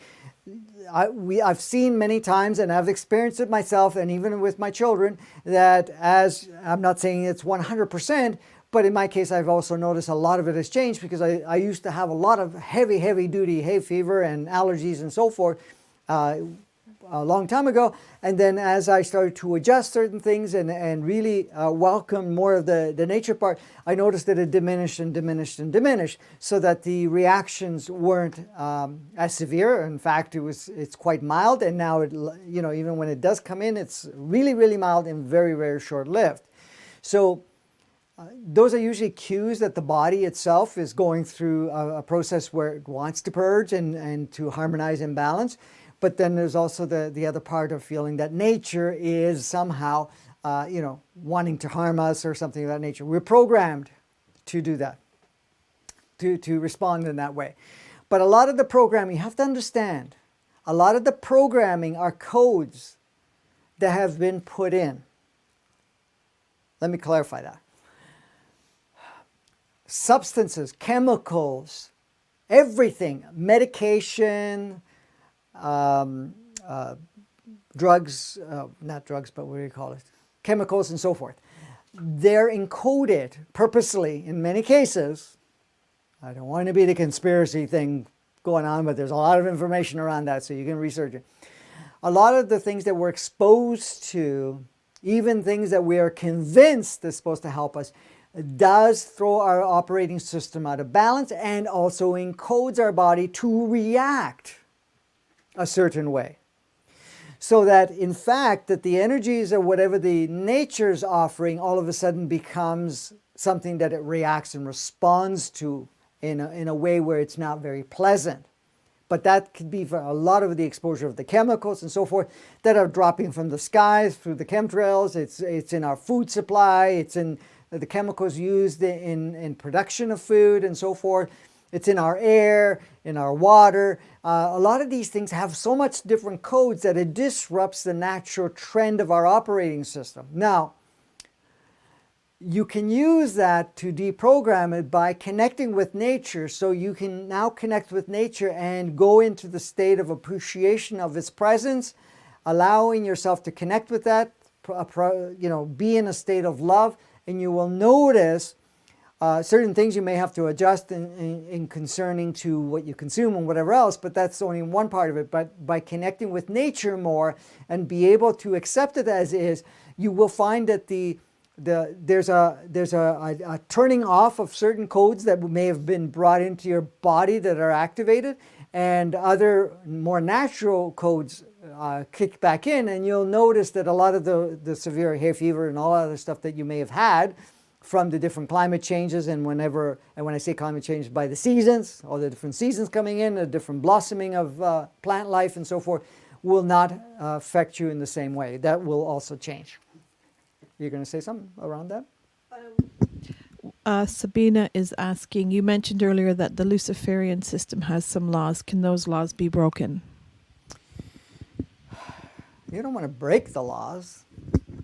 I've seen many times, and I've experienced it myself, and even with my children, that as I'm not saying it's 100%, but in my case, I've also noticed a lot of it has changed because I used to have a lot of heavy duty hay fever and allergies and so forth a long time ago. And then as I started to adjust certain things and really welcome more of the nature part, I noticed that it diminished and diminished and diminished, so that the reactions weren't as severe. In fact, it's quite mild, and now even when it does come in, it's really mild and very short-lived. So those are usually cues that the body itself is going through a process where it wants to purge and to harmonize and balance. But then there's also the other part of feeling that nature is somehow, wanting to harm us or something of that nature. We're programmed to do that, to respond in that way. But a lot of the programming, you have to understand, a lot of the programming are codes that have been put in. Let me clarify that. Substances, chemicals, everything, medication, drugs, not drugs, but what do you call it? Chemicals and so forth. They're encoded purposely in many cases. I don't want to be the conspiracy thing going on, but there's a lot of information around that, so you can research it. A lot of the things that we're exposed to, even things that we are convinced is supposed to help us, does throw our operating system out of balance and also encodes our body to react a certain way. So that in fact that the energies or whatever the nature's offering all of a sudden becomes something that it reacts and responds to in a way where it's not very pleasant. But that could be for a lot of the exposure of the chemicals and so forth that are dropping from the skies through the chemtrails. It's in our food supply, it's in the chemicals used in production of food and so forth. It's in our air, in our water. A lot of these things have so much different codes that it disrupts the natural trend of our operating system. Now, you can use that to deprogram it by connecting with nature. So you can now connect with nature and go into the state of appreciation of its presence, allowing yourself to connect with that, be in a state of love, and you will notice certain things you may have to adjust in concerning to what you consume and whatever else, but that's only one part of it. But by connecting with nature more and be able to accept it as is, you will find that there's a turning off of certain codes that may have been brought into your body that are activated, and other more natural codes kick back in, and you'll notice that a lot of the severe hay fever and all other stuff that you may have had from the different climate changes, and when I say climate change, by the seasons, all the different seasons coming in, the different blossoming of plant life and so forth, will not affect you in the same way. That will also change. You're going to say something around that? Sabina is asking, you mentioned earlier that the Luciferian system has some laws. Can those laws be broken? You don't want to break the laws.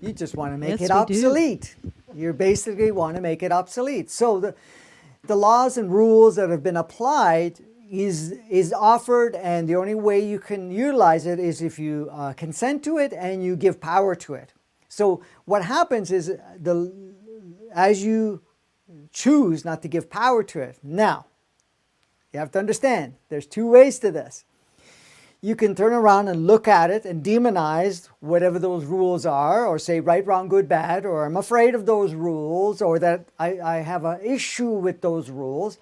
You just want to make Yes, it we obsolete. You basically want to make it obsolete. So the laws and rules that have been applied is offered, and the only way you can utilize it is if you consent to it and you give power to it. So what happens is as you choose not to give power to it. Now, you have to understand, there's two ways to this. You can turn around and look at it and demonize whatever those rules are, or say right, wrong, good, bad, or I'm afraid of those rules, or that I have an issue with those rules.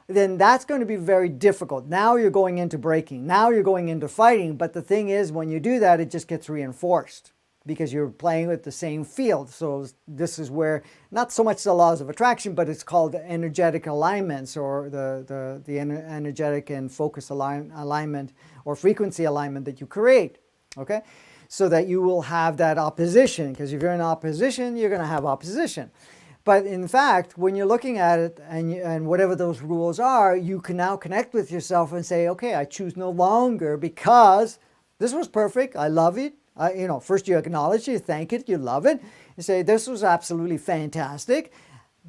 Then that's going to be very difficult. Now you're going into breaking. Now you're going into fighting. But the thing is, when you do that, it just gets reinforced, because you're playing with the same field. So this is where, not so much the laws of attraction, but it's called energetic alignments, or the energetic and focus alignment or frequency alignment that you create. Okay? so that you will have that opposition, because if you're in opposition, you're going to have opposition. But in fact, when you're looking at it and whatever those rules are, you can now connect with yourself and say, okay, I choose no longer because this was perfect. I love it. First you acknowledge it, you thank it, you love it. You say, this was absolutely fantastic,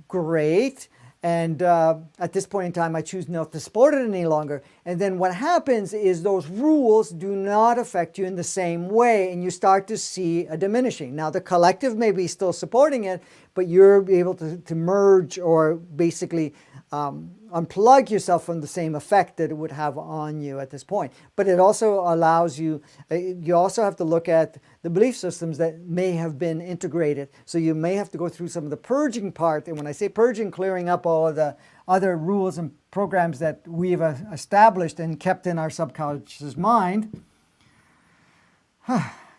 great. And at this point in time, I choose not to support it any longer. And then what happens is those rules do not affect you in the same way, and you start to see a diminishing. Now, the collective may be still supporting it, but you're able to merge or basically unplug yourself from the same effect that it would have on you at this point. But it also allows you, you also have to look at the belief systems that may have been integrated. So you may have to go through some of the purging part. And when I say purging, clearing up all of the other rules and programs that we've established and kept in our subconscious mind,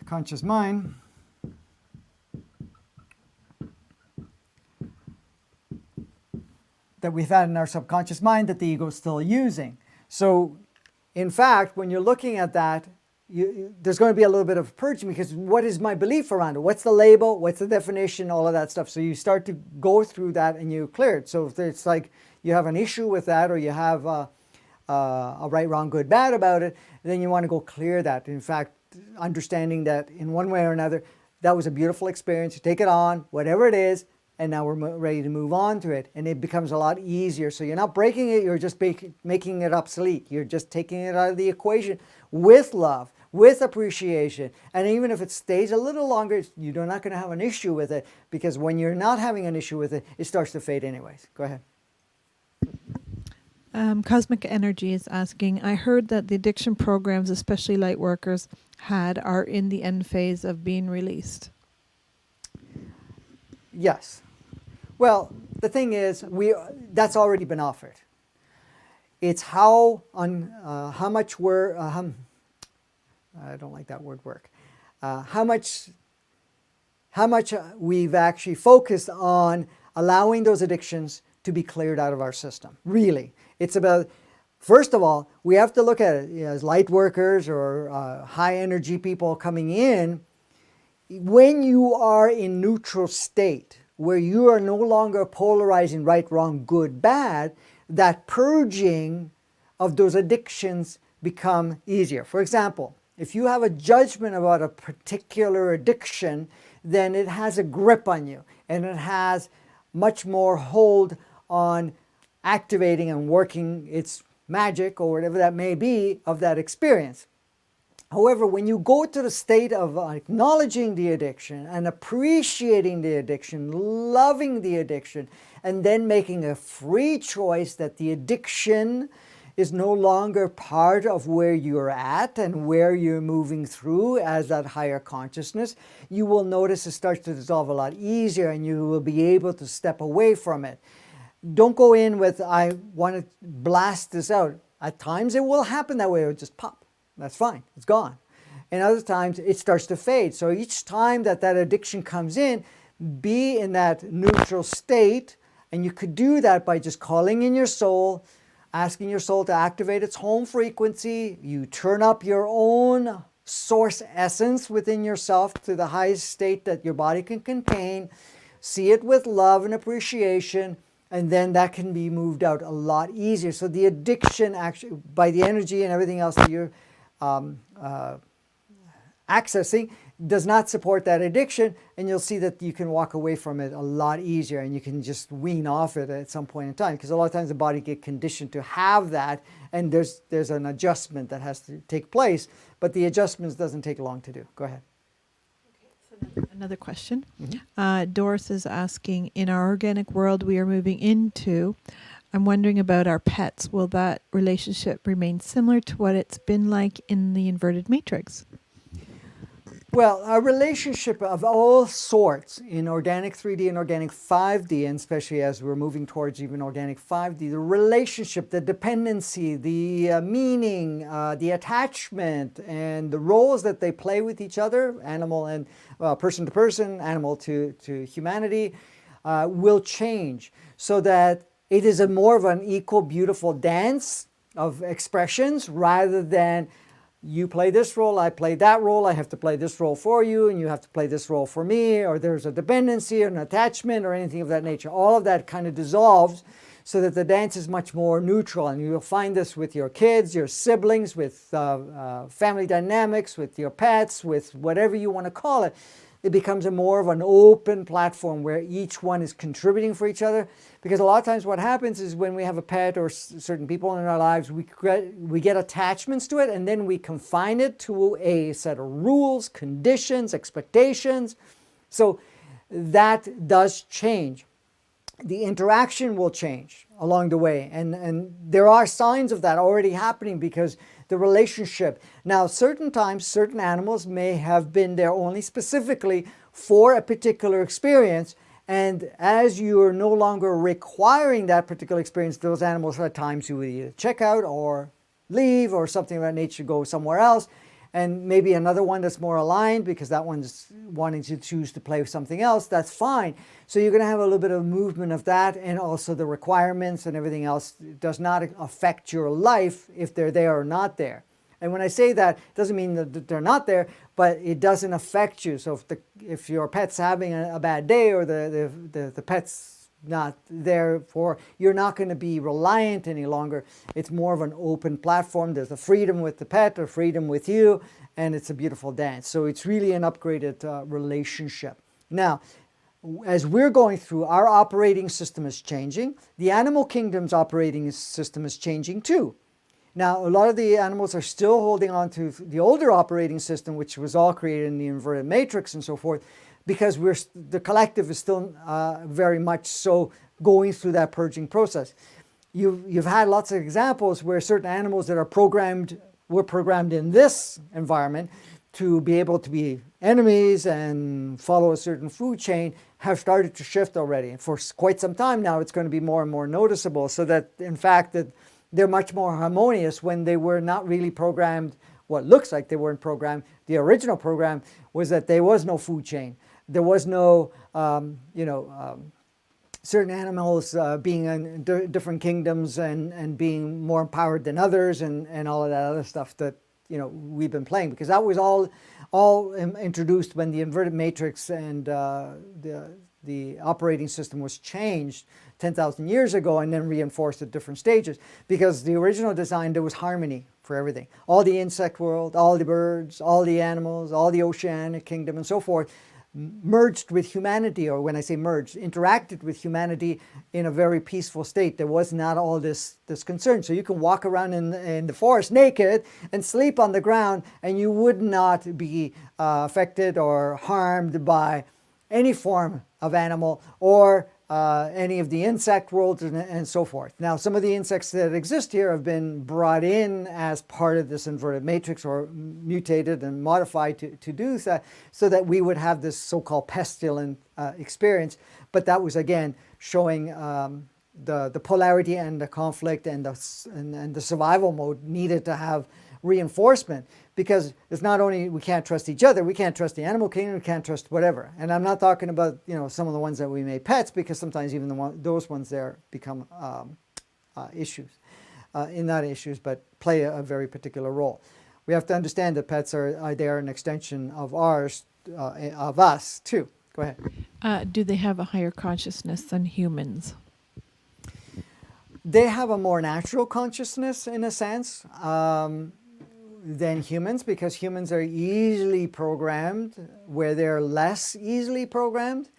conscious mind, that we've had in our subconscious mind that the ego is still using. So in fact, when you're looking at that, there's going to be a little bit of purging, because what is my belief around it? What's the label? What's the definition? All of that stuff. So you start to go through that and you clear it. So if it's like you have an issue with that, or you have a right, wrong, good, bad about it, then you want to go clear that. In fact, understanding that in one way or another, that was a beautiful experience. You take it on, whatever it is, and now we're ready to move on to it. And it becomes a lot easier. So you're not breaking it, you're just making it obsolete. You're just taking it out of the equation with love, with appreciation. And even if it stays a little longer, you're not going to have an issue with it, because when you're not having an issue with it, it starts to fade anyways. Go ahead. Cosmic Energy is asking, I heard that the addiction programs, especially light workers are in the end phase of being released. Yes. Well, the thing is, that's already been offered. It's how much we're, I don't like that word work, how much we've actually focused on allowing those addictions to be cleared out of our system. Really, it's about, first of all, we have to look at it as light workers or high energy people coming in. When you are in neutral state, where you are no longer polarizing right, wrong, good, bad, that purging of those addictions become easier. For example, if you have a judgment about a particular addiction, then it has a grip on you, and it has much more hold on activating and working its magic, or whatever that may be, of that experience. However, when you go to the state of acknowledging the addiction and appreciating the addiction, loving the addiction, and then making a free choice that the addiction is no longer part of where you're at and where you're moving through as that higher consciousness, you will notice it starts to dissolve a lot easier, and you will be able to step away from it. Don't go in with, I want to blast this out. At times it will happen that way, it will just pop. That's fine, it's gone. And other times it starts to fade. So each time that addiction comes in, be in that neutral state. And you could do that by just calling in your soul, asking your soul to activate its home frequency. You turn up your own source essence within yourself to the highest state that your body can contain. See it with love and appreciation. And then that can be moved out a lot easier. So the addiction, actually, by the energy and everything else that you're accessing, does not support that addiction, and you'll see that you can walk away from it a lot easier, and you can just wean off it at some point in time, because a lot of times the body gets conditioned to have that, and there's an adjustment that has to take place, but the adjustments doesn't take long to do. Go ahead. Another question. Mm-hmm. Doris is asking, in our organic world we are moving into, I'm wondering about our pets. Will that relationship remain similar to what it's been like in the inverted matrix? Well, a relationship of all sorts in organic 3D and organic 5D, and especially as we're moving towards even organic 5D, the relationship, the dependency, the meaning, the attachment, and the roles that they play with each other, animal and person to person, animal to humanity, will change, so that it is a more of an equal, beautiful dance of expressions rather than you play this role, I play that role, I have to play this role for you, and you have to play this role for me, or there's a dependency or an attachment or anything of that nature. All of that kind of dissolves so that the dance is much more neutral. And you'll find this with your kids, your siblings, with family dynamics, with your pets, with whatever you want to call it. It becomes a more of an open platform where each one is contributing for each other. Because a lot of times what happens is when we have a pet or certain people in our lives, we get attachments to it, and then we confine it to a set of rules, conditions, expectations. So that does change. The interaction will change along the way. And there are signs of that already happening because the relationship. Now, certain times, certain animals may have been there only specifically for a particular experience. And as you are no longer requiring that particular experience, those animals at times you would either check out or leave or something of that nature, go somewhere else. And maybe another one that's more aligned because that one's wanting to choose to play with something else, that's fine. So you're going to have a little bit of movement of that, and also the requirements and everything else does not affect your life if they're there or not there. And when I say that, it doesn't mean that they're not there, but it doesn't affect you. So if your pet's having a bad day or the pet's not there for, you're not going to be reliant any longer. It's more of an open platform. There's a freedom with the pet or freedom with you, and it's a beautiful dance. So it's really an upgraded relationship. Now, as we're going through, our operating system is changing. The animal kingdom's operating system is changing too. Now, a lot of the animals are still holding on to the older operating system, which was all created in the inverted matrix and so forth, because the collective is still very much so going through that purging process. You've had lots of examples where certain animals that were programmed in this environment to be able to be enemies and follow a certain food chain have started to shift already. And for quite some time now, it's going to be more and more noticeable, so that in fact that they're much more harmonious when they were not really programmed. What looks like they weren't programmed. The original program was that there was no food chain. There was no, certain animals being in different kingdoms and being more empowered than others and all of that other stuff that, we've been playing. Because that was all introduced when the inverted matrix and the operating system was changed 10,000 years ago and then reinforced at different stages. Because the original design, there was harmony for everything. All the insect world, all the birds, all the animals, all the oceanic kingdom and so forth merged with humanity, or when I say merged, interacted with humanity in a very peaceful state. There was not all this concern. So you can walk around in the forest naked and sleep on the ground, and you would not be affected or harmed by any form of animal or any of the insect world and so forth. Now, some of the insects that exist here have been brought in as part of this inverted matrix or mutated and modified to do that, so that we would have this so-called pestilent experience. But that was, again, showing the polarity and the conflict and the survival mode needed to have reinforcement, because it's not only we can't trust each other, we can't trust the animal kingdom, we can't trust whatever. And I'm not talking about some of the ones that we made pets, because sometimes even those ones there become issues, not issues, but play a very particular role. We have to understand that pets are they are an extension of of us too. Go ahead. Do they have a higher consciousness than humans? They have a more natural consciousness in a sense. Than humans, because humans are easily programmed where they're less easily programmed.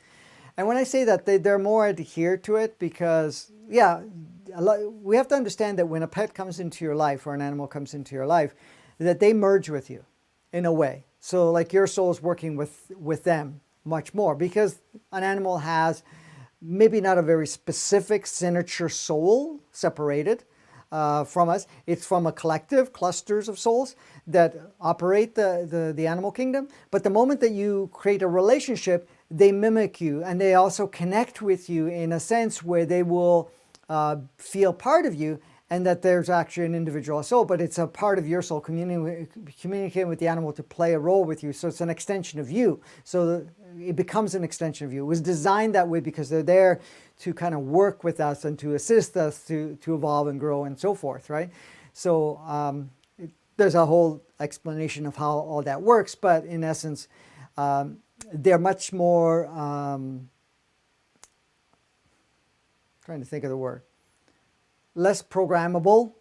And when I say that, they're more adhered to it, because we have to understand that when a pet comes into your life or an animal comes into your life, that they merge with you in a way. So like your soul is working with them much more, because an animal has maybe not a very specific signature soul separated from us. It's from a collective, clusters of souls that operate the animal kingdom. But the moment that you create a relationship, they mimic you, and they also connect with you in a sense where they will feel part of you, and that there's actually an individual soul, but it's a part of your soul communicating with the animal to play a role with you. So it's an extension of you. So it becomes an extension of you. It was designed that way because they're there to kind of work with us and to assist us to evolve and grow and so forth, right? So there's a whole explanation of how all that works, but in essence, they're much more, trying to think of the word, less programmable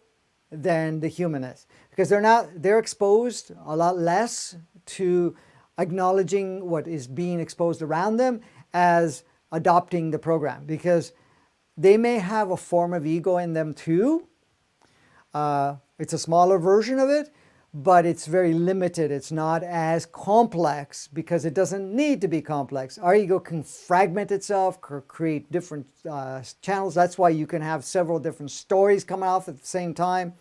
than the human is, because they're exposed a lot less to acknowledging what is being exposed around them as adopting the program, because they may have a form of ego in them too. It's a smaller version of it, but it's very limited. It's not as complex because it doesn't need to be complex. Our ego can fragment itself, create different channels. That's why you can have several different stories come off at the same time.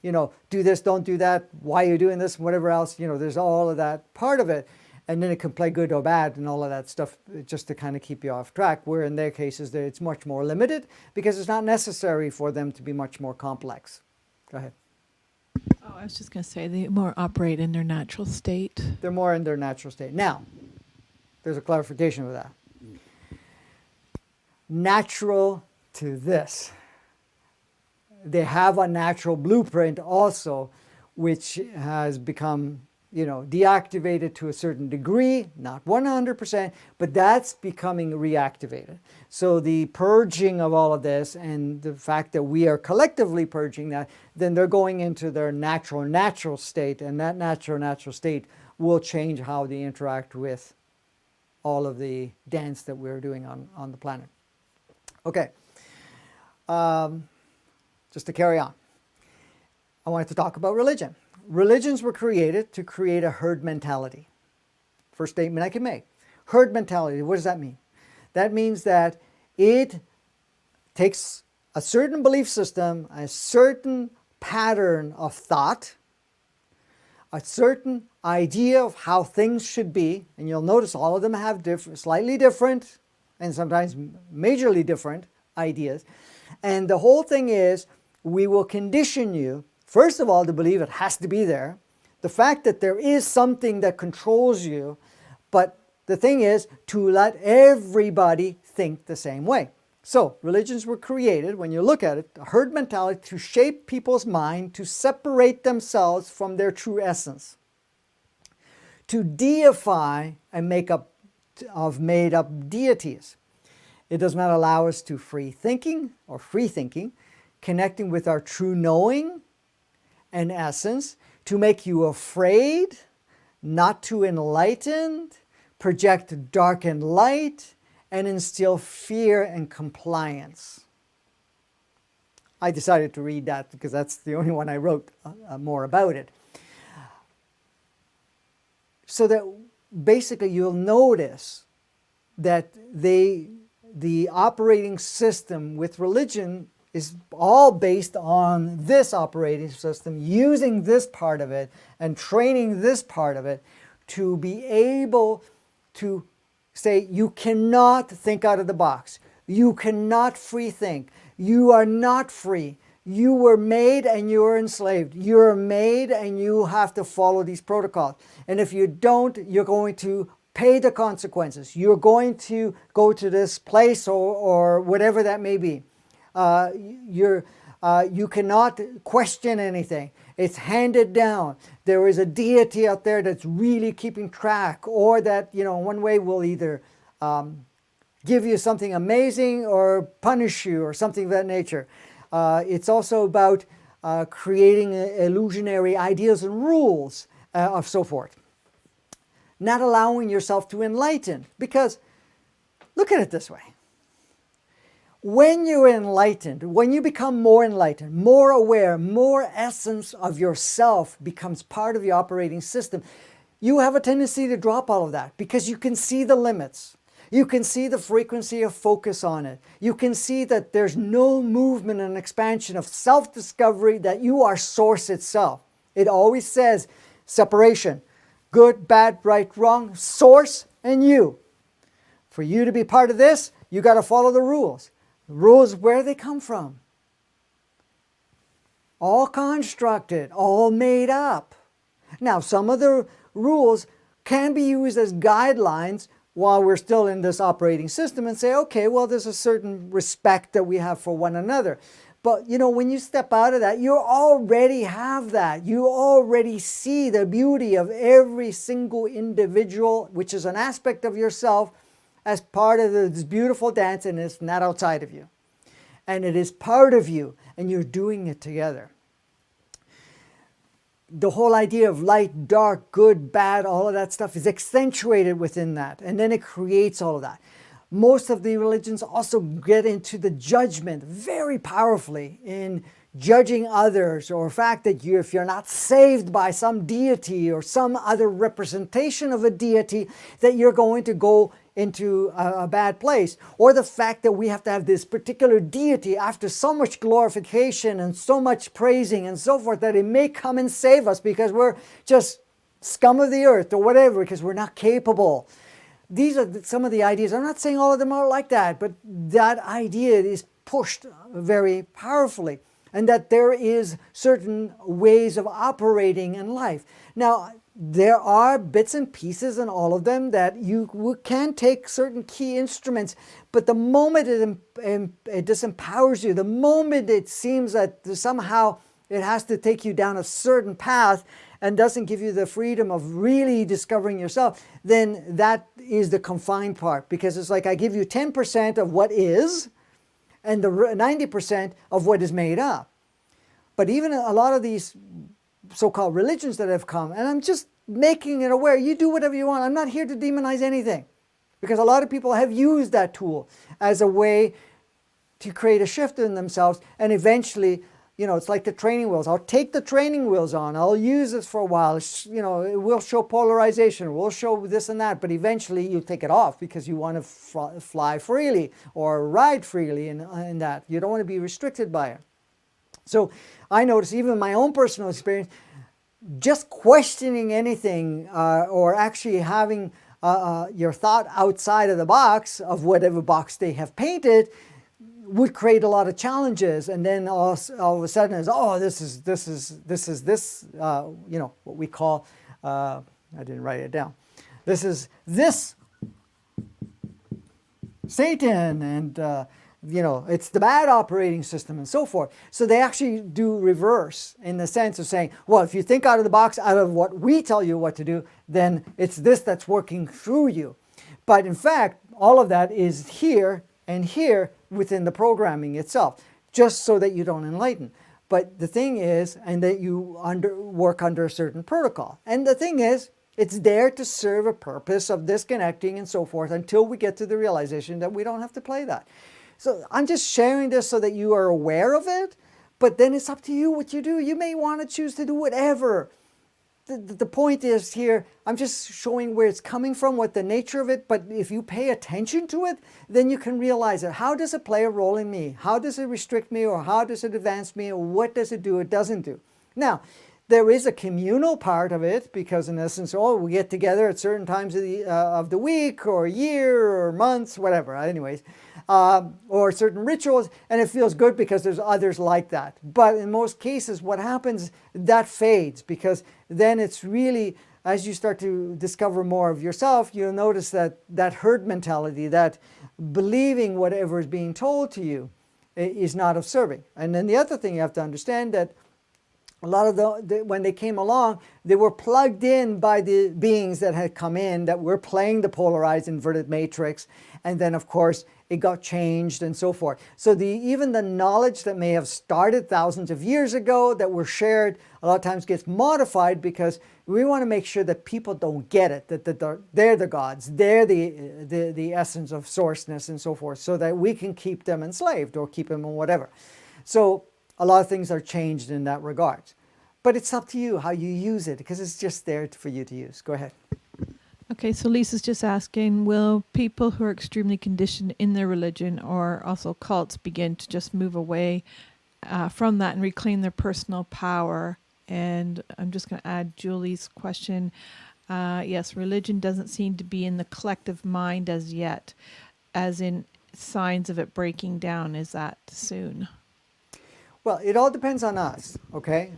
You know, do this, don't do that, why are you doing this, whatever else. You know, there's all of that part of it. And then it can play good or bad and all of that stuff just to kind of keep you off track, where in their cases it's much more limited because it's not necessary for them to be much more complex. Go ahead. Oh, I was just going to say they more operate in their natural state. They're more in their natural state. Now, there's a clarification with that. Natural to this. They have a natural blueprint also, which has become, deactivated to a certain degree, not 100%, but that's becoming reactivated. So the purging of all of this and the fact that we are collectively purging that, then they're going into their natural state, and that natural state will change how they interact with all of the dance that we're doing on the planet. Okay. Just to carry on, I wanted to talk about religion. Religions were created to create a herd mentality. First statement I can make. Herd mentality, what does that mean? That means that it takes a certain belief system, a certain pattern of thought, a certain idea of how things should be, and you'll notice all of them have slightly different and sometimes majorly different ideas. And the whole thing is, we will condition you, first of all, to believe it has to be there. The fact that there is something that controls you, but the thing is to let everybody think the same way. So religions were created, when you look at it, a herd mentality to shape people's mind, to separate themselves from their true essence, to deify and make up of made up deities. It does not allow us to free thinking, connecting with our true knowing and essence, to make you afraid, not to enlighten, project darkened light, and instill fear and compliance. I decided to read that because that's the only one I wrote more about it. So that basically you'll notice that the operating system with religion is all based on this operating system, using this part of it and training this part of it to be able to say, you cannot think out of the box. You cannot free think. You are not free. You were made and you are enslaved. You're made and you have to follow these protocols. And if you don't, you're going to pay the consequences. You're going to go to this place or whatever that may be. You cannot question anything. It's handed down. There is a deity out there that's really keeping track, or that, one way will either give you something amazing or punish you or something of that nature. It's also about creating illusionary ideas and rules of so forth. Not allowing yourself to enlighten, because look at it this way. When you're enlightened, when you become more enlightened, more aware, more essence of yourself becomes part of the operating system, you have a tendency to drop all of that because you can see the limits. You can see the frequency of focus on it. You can see that there's no movement and expansion of self-discovery, that you are source itself. It always says separation, good, bad, right, wrong, source and you. For you to be part of this, you got to follow the rules. Rules, where they come from. All constructed, all made up. Now, some of the rules can be used as guidelines while we're still in this operating system and say, okay, well, there's a certain respect that we have for one another. But when you step out of that, you already have that. You already see the beauty of every single individual, which is an aspect of yourself, as part of this beautiful dance, and it's not outside of you. And it is part of you, and you're doing it together. The whole idea of light, dark, good, bad, all of that stuff is accentuated within that. And then it creates all of that. Most of the religions also get into the judgment very powerfully in judging others, or the fact that if you're not saved by some deity or some other representation of a deity, that you're going to go into a bad place, or the fact that we have to have this particular deity after so much glorification and so much praising and so forth that it may come and save us because we're just scum of the earth or whatever, because we're not capable. These are some of the ideas. I'm not saying all of them are like that, but that idea is pushed very powerfully, and that there is certain ways of operating in life. Now, there are bits and pieces in all of them that you can take certain key instruments, but the moment it disempowers you, the moment it seems that somehow it has to take you down a certain path and doesn't give you the freedom of really discovering yourself, then that is the confined part. Because it's like I give you 10% of what is and the 90% of what is made up. But even a lot of these so-called religions that have come, and I'm just making it aware, you do whatever you want. I'm not here to demonize anything, because a lot of people have used that tool as a way to create a shift in themselves, and eventually, it's like the training wheels. I'll take the training wheels on, I'll use this for a while, it will show polarization, we'll show this and that, but eventually you take it off because you want to fly freely or ride freely in that. You don't want to be restricted by it. So I notice, even in my own personal experience, just questioning anything or actually having your thought outside of the box of whatever box they have painted would create a lot of challenges. And then all of a sudden it's, what we call, I didn't write it down. This is Satan, and it's the bad operating system and so forth. So they actually do reverse in the sense of saying, well, if you think out of the box, out of what we tell you what to do, then it's this that's working through you. But in fact, all of that is here and here within the programming itself, just so that you don't enlighten. But the thing is, and that you work under a certain protocol. And the thing is, it's there to serve a purpose of disconnecting and so forth until we get to the realization that we don't have to play that. So I'm just sharing this so that you are aware of it, but then it's up to you what you do. You may want to choose to do whatever. The point is here, I'm just showing where it's coming from, what the nature of it, but if you pay attention to it, then you can realize it. How does it play a role in me? How does it restrict me, or how does it advance me, or what does it do, it doesn't do? Now, there is a communal part of it, because in essence, we get together at certain times of the week, or year, or months, whatever, anyways. Or certain rituals, and it feels good because there's others like that. But in most cases, what happens, that fades, because then it's really, as you start to discover more of yourself, you'll notice that that herd mentality, that believing whatever is being told to you is not of serving. And then the other thing you have to understand, that a lot of when they came along, they were plugged in by the beings that had come in that were playing the polarized inverted matrix. And then, of course, it got changed and so forth. So even the knowledge that may have started thousands of years ago that were shared, a lot of times gets modified, because we want to make sure that people don't get it, that they're the gods, they're the essence of sourceness and so forth, so that we can keep them enslaved or keep them in whatever. So a lot of things are changed in that regard. But it's up to you how you use it, because it's just there for you to use. Go ahead. Okay, so Lisa's just asking, will people who are extremely conditioned in their religion or also cults begin to just move away from that and reclaim their personal power? And I'm just going to add Julie's question. Yes, religion doesn't seem to be in the collective mind as yet, as in signs of it breaking down. Is that soon? Well, it all depends on us, okay?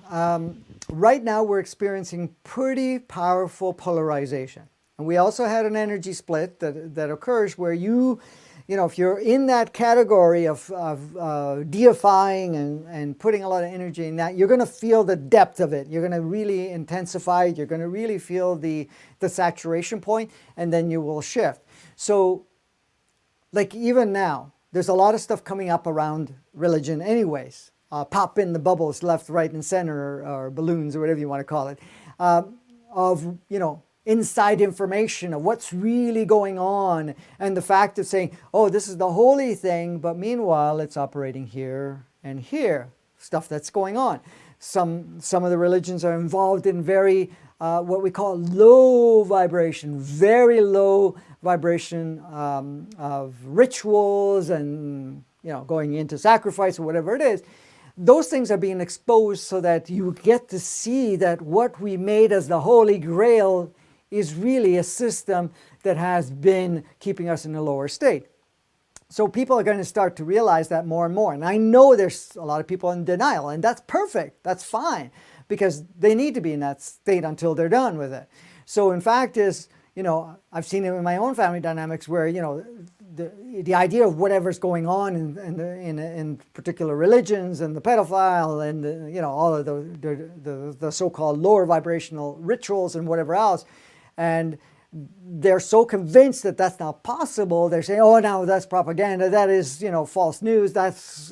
Right now, we're experiencing pretty powerful polarization. And we also had an energy split that occurs where you if you're in that category of deifying and putting a lot of energy in that, you're going to feel the depth of it. You're going to really intensify it. You're going to really feel the saturation point, and then you will shift. So, like even now, there's a lot of stuff coming up around religion anyways. Pop in the bubbles left, right, and center, or balloons, or whatever you want to call it, of, inside information of what's really going on, and the fact of saying, oh, this is the holy thing, but meanwhile it's operating here and here, stuff that's going on. Some of the religions are involved in very what we call low vibration, very low vibration of rituals and going into sacrifice or whatever it is. Those things are being exposed so that you get to see that what we made as the Holy Grail is really a system that has been keeping us in a lower state. So people are going to start to realize that more and more. And I know there's a lot of people in denial, and that's perfect. That's fine, because they need to be in that state until they're done with it. So in fact I've seen it in my own family dynamics where, the idea of whatever's going on in particular religions and the pedophile and all of the so-called lower vibrational rituals and whatever else, and they're so convinced that that's not possible. They're saying, oh, no, that's propaganda, that is false news, that's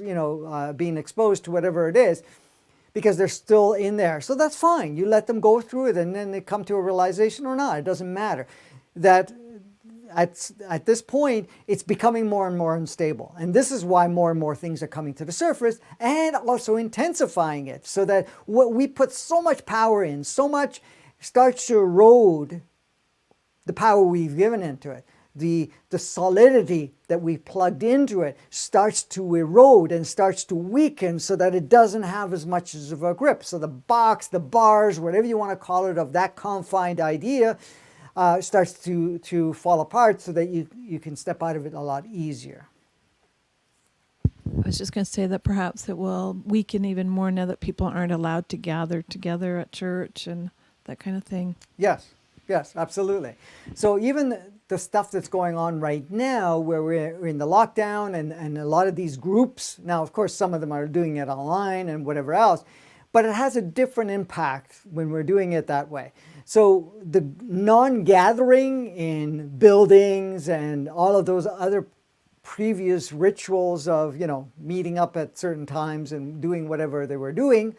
being exposed to whatever it is, because they're still in there. So that's fine. You let them go through it, and then they come to a realization or not. It doesn't matter. That at this point, it's becoming more and more unstable. And this is why more and more things are coming to the surface, and also intensifying it, so that what we put so much power in, so much starts to erode the power we've given into it. The solidity that we plugged into it starts to erode and starts to weaken, so that it doesn't have as much of a grip. So the box, the bars, whatever you want to call it, of that confined idea starts to fall apart, so that you can step out of it a lot easier. I was just going to say that perhaps it will weaken even more now that people aren't allowed to gather together at church and that kind of thing. Yes, absolutely. So even the stuff that's going on right now, where we're in the lockdown, and a lot of these groups, now of course some of them are doing it online and whatever else, but it has a different impact when we're doing it that way. So the non-gathering in buildings and all of those other previous rituals of, meeting up at certain times and doing whatever they were doing,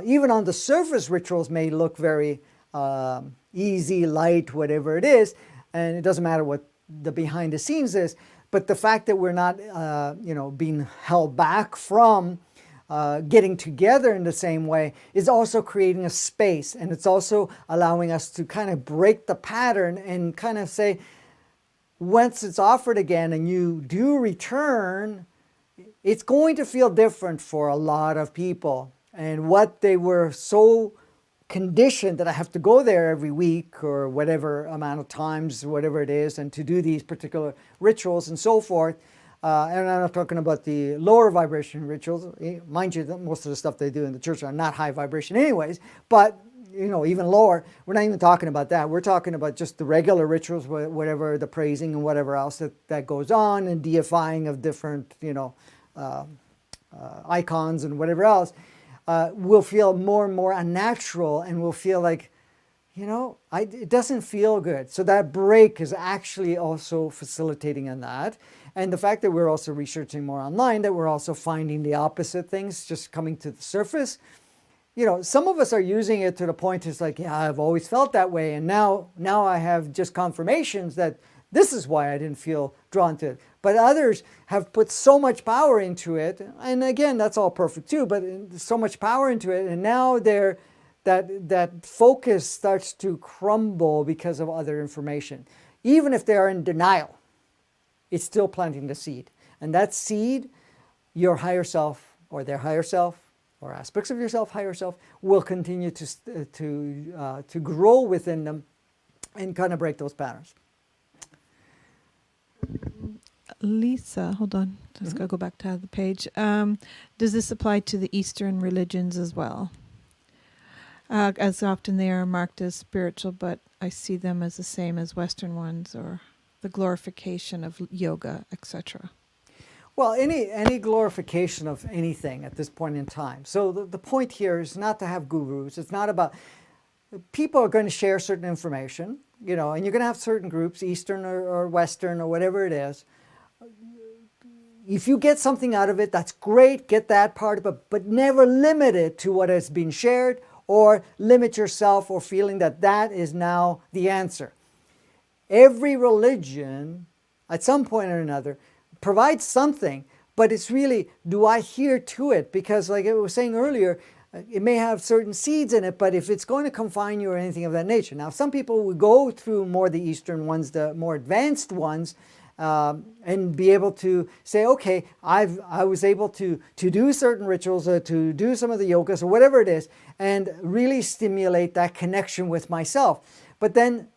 even on the surface, rituals may look very easy, light, whatever it is, and it doesn't matter what the behind the scenes is, but the fact that we're not, being held back from getting together in the same way is also creating a space, and it's also allowing us to kind of break the pattern and kind of say, once it's offered again and you do return, it's going to feel different for a lot of people. And what they were so conditioned that I have to go there every week or whatever amount of times, whatever it is, and to do these particular rituals and so forth. And I'm not talking about the lower vibration rituals. Mind you, most of the stuff they do in the church are not high vibration anyways, but even lower. We're not even talking about that. We're talking about just the regular rituals, whatever the praising and whatever else that goes on, and deifying of different, icons and whatever else. Will feel more and more unnatural, and will feel like, it doesn't feel good. So that break is actually also facilitating on that. And the fact that we're also researching more online, that we're also finding the opposite things just coming to the surface. Some of us are using it to the point it's like, yeah, I've always felt that way. And now I have just confirmations that this is why I didn't feel drawn to it. But others have put so much power into it. And again, that's all perfect too, but so much power into it. And now that focus starts to crumble because of other information. Even if they are in denial, it's still planting the seed. And that seed, your higher self or their higher self, or aspects of yourself, higher self, will continue to grow within them and kind of break those patterns. Lisa, hold on. Just gotta go back to the page. Does this apply to the Eastern religions as well? As often they are marked as spiritual, but I see them as the same as Western ones, or... the glorification of yoga, etc. Well, any glorification of anything at this point in time. So the point here is not to have gurus. It's not about, people are going to share certain information, you know, and you're going to have certain groups, Eastern or Western or whatever it is. If you get something out of it, that's great, get that part of it, but never limit it to what has been shared, or limit yourself or feeling that that is now the answer. Every religion, at some point or another, provides something, but it's really, do I adhere to it? Because like I was saying earlier, it may have certain seeds in it, but if it's going to confine you or anything of that nature. Now, some people would go through more the Eastern ones, the more advanced ones, and be able to say, okay, I was able to do certain rituals, or to do some of the yogas, or whatever it is, and really stimulate that connection with myself. But then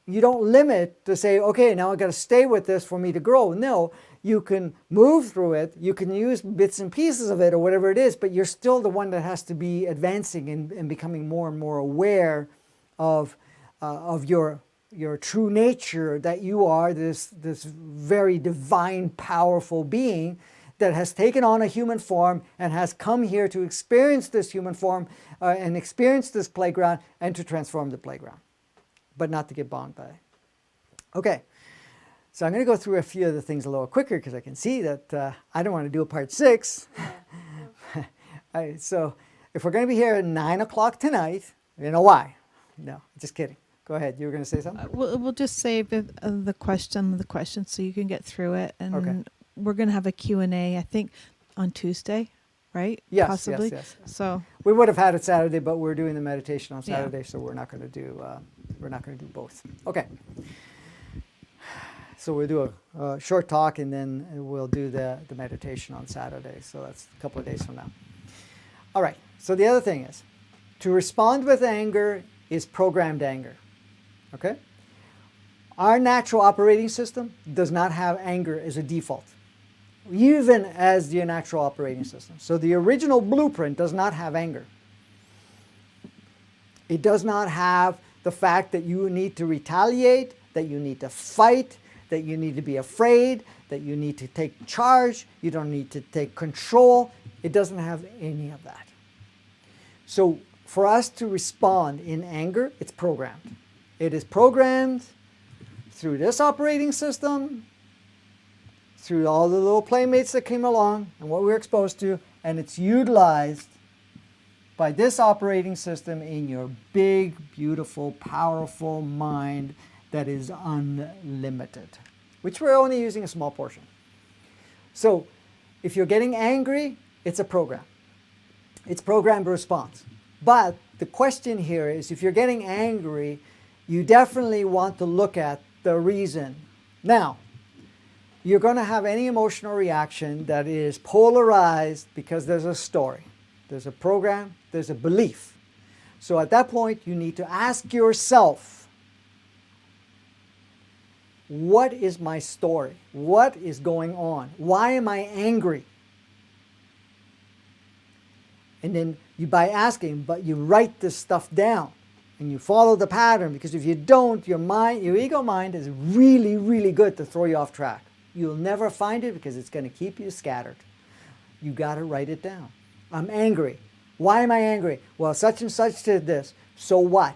you don't limit to say, okay, now I got to stay with this for me to grow. No, you can move through it, you can use bits and pieces of it or whatever it is, but you're still the one that has to be advancing and becoming more and more aware of your true nature, that you are this very divine, powerful being that has taken on a human form and has come here to experience this human form and experience this playground and to transform the playground, but not to get bound by it. Okay, so I'm going to go through a few of the things a little quicker because I can see that I don't want to do a part 6. So if we're going to be here at 9 o'clock tonight, you know why? No, just kidding. Go ahead. You were going to say something? We'll just save the question so you can get through it. And Okay. we're going to have a Q&A, I think, on Tuesday, right? Yes, Possibly. yes. So We would have had it Saturday, but we're doing the meditation on Yeah. Saturday, so we're not going to do both. Okay. So we'll do a short talk, and then we'll do the meditation on Saturday. So that's a couple of days from now. All right. So the other thing is, to respond with anger is programmed anger. Okay? Our natural operating system does not have anger as a default, even as the natural operating system. So the original blueprint does not have anger. It does not have the fact that you need to retaliate, that you need to fight, that you need to be afraid, that you need to take charge, you don't need to take control. It doesn't have any of that. So for us to respond in anger, it's programmed. It is programmed through this operating system, through all the little playmates that came along and what we were exposed to, and it's utilized by this operating system in your big, beautiful, powerful mind that is unlimited, which we're only using a small portion. So if you're getting angry, it's a program. It's programmed response. But the question here is, if you're getting angry, you definitely want to look at the reason. Now, you're going to have any emotional reaction that is polarized because there's a story. There's a program, there's a belief. So at that point, you need to ask yourself, what is my story? What is going on? Why am I angry? And then by asking, but you write this stuff down and you follow the pattern, because if you don't, your ego mind is really, really good to throw you off track. You'll never find it because it's going to keep you scattered. You got to write it down. I'm angry. Why am I angry? Well, such and such did this. So what?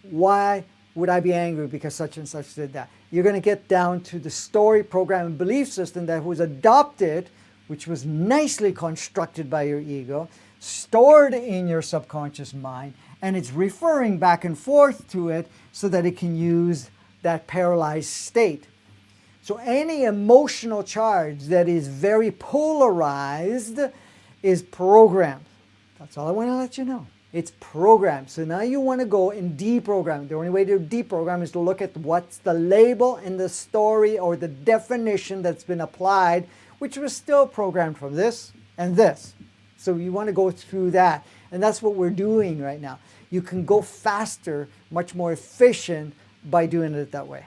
Why would I be angry because such and such did that? You're going to get down to the story, program, and belief system that was adopted, which was nicely constructed by your ego, stored in your subconscious mind, and it's referring back and forth to it so that it can use that paralyzed state. So any emotional charge that is very polarized is programmed. That's all I want to let you know. It's programmed. So now you want to go and deprogram. The only way to deprogram is to look at what's the label in the story or the definition that's been applied, which was still programmed from this and this. So you want to go through that. And that's what we're doing right now. You can go faster, much more efficient by doing it that way.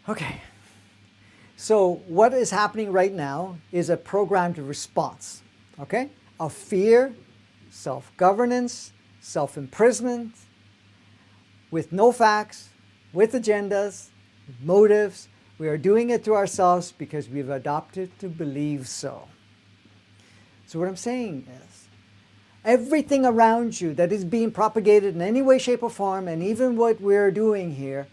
Okay. So what is happening right now is a programmed response, okay, of fear, self-governance, self-imprisonment, with no facts, with agendas, motives. We are doing it to ourselves because we've adopted to believe so. So what I'm saying is, everything around you that is being propagated in any way, shape, or form, and even what we're doing here,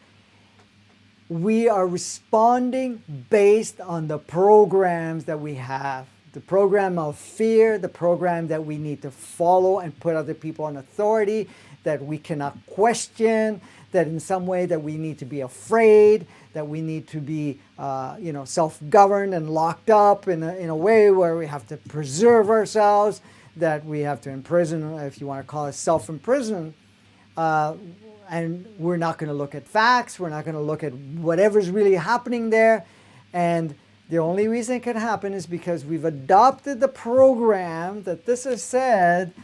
we are responding based on the programs that we have. The program of fear, the program that we need to follow and put other people on authority, that we cannot question, that in some way that we need to be afraid, that we need to be self-governed and locked up in a way where we have to preserve ourselves, that we have to imprison, if you want to call it self-imprison. And we're not going to look at facts. We're not going to look at whatever's really happening there. And the only reason it can happen is because we've adopted the program that this has said,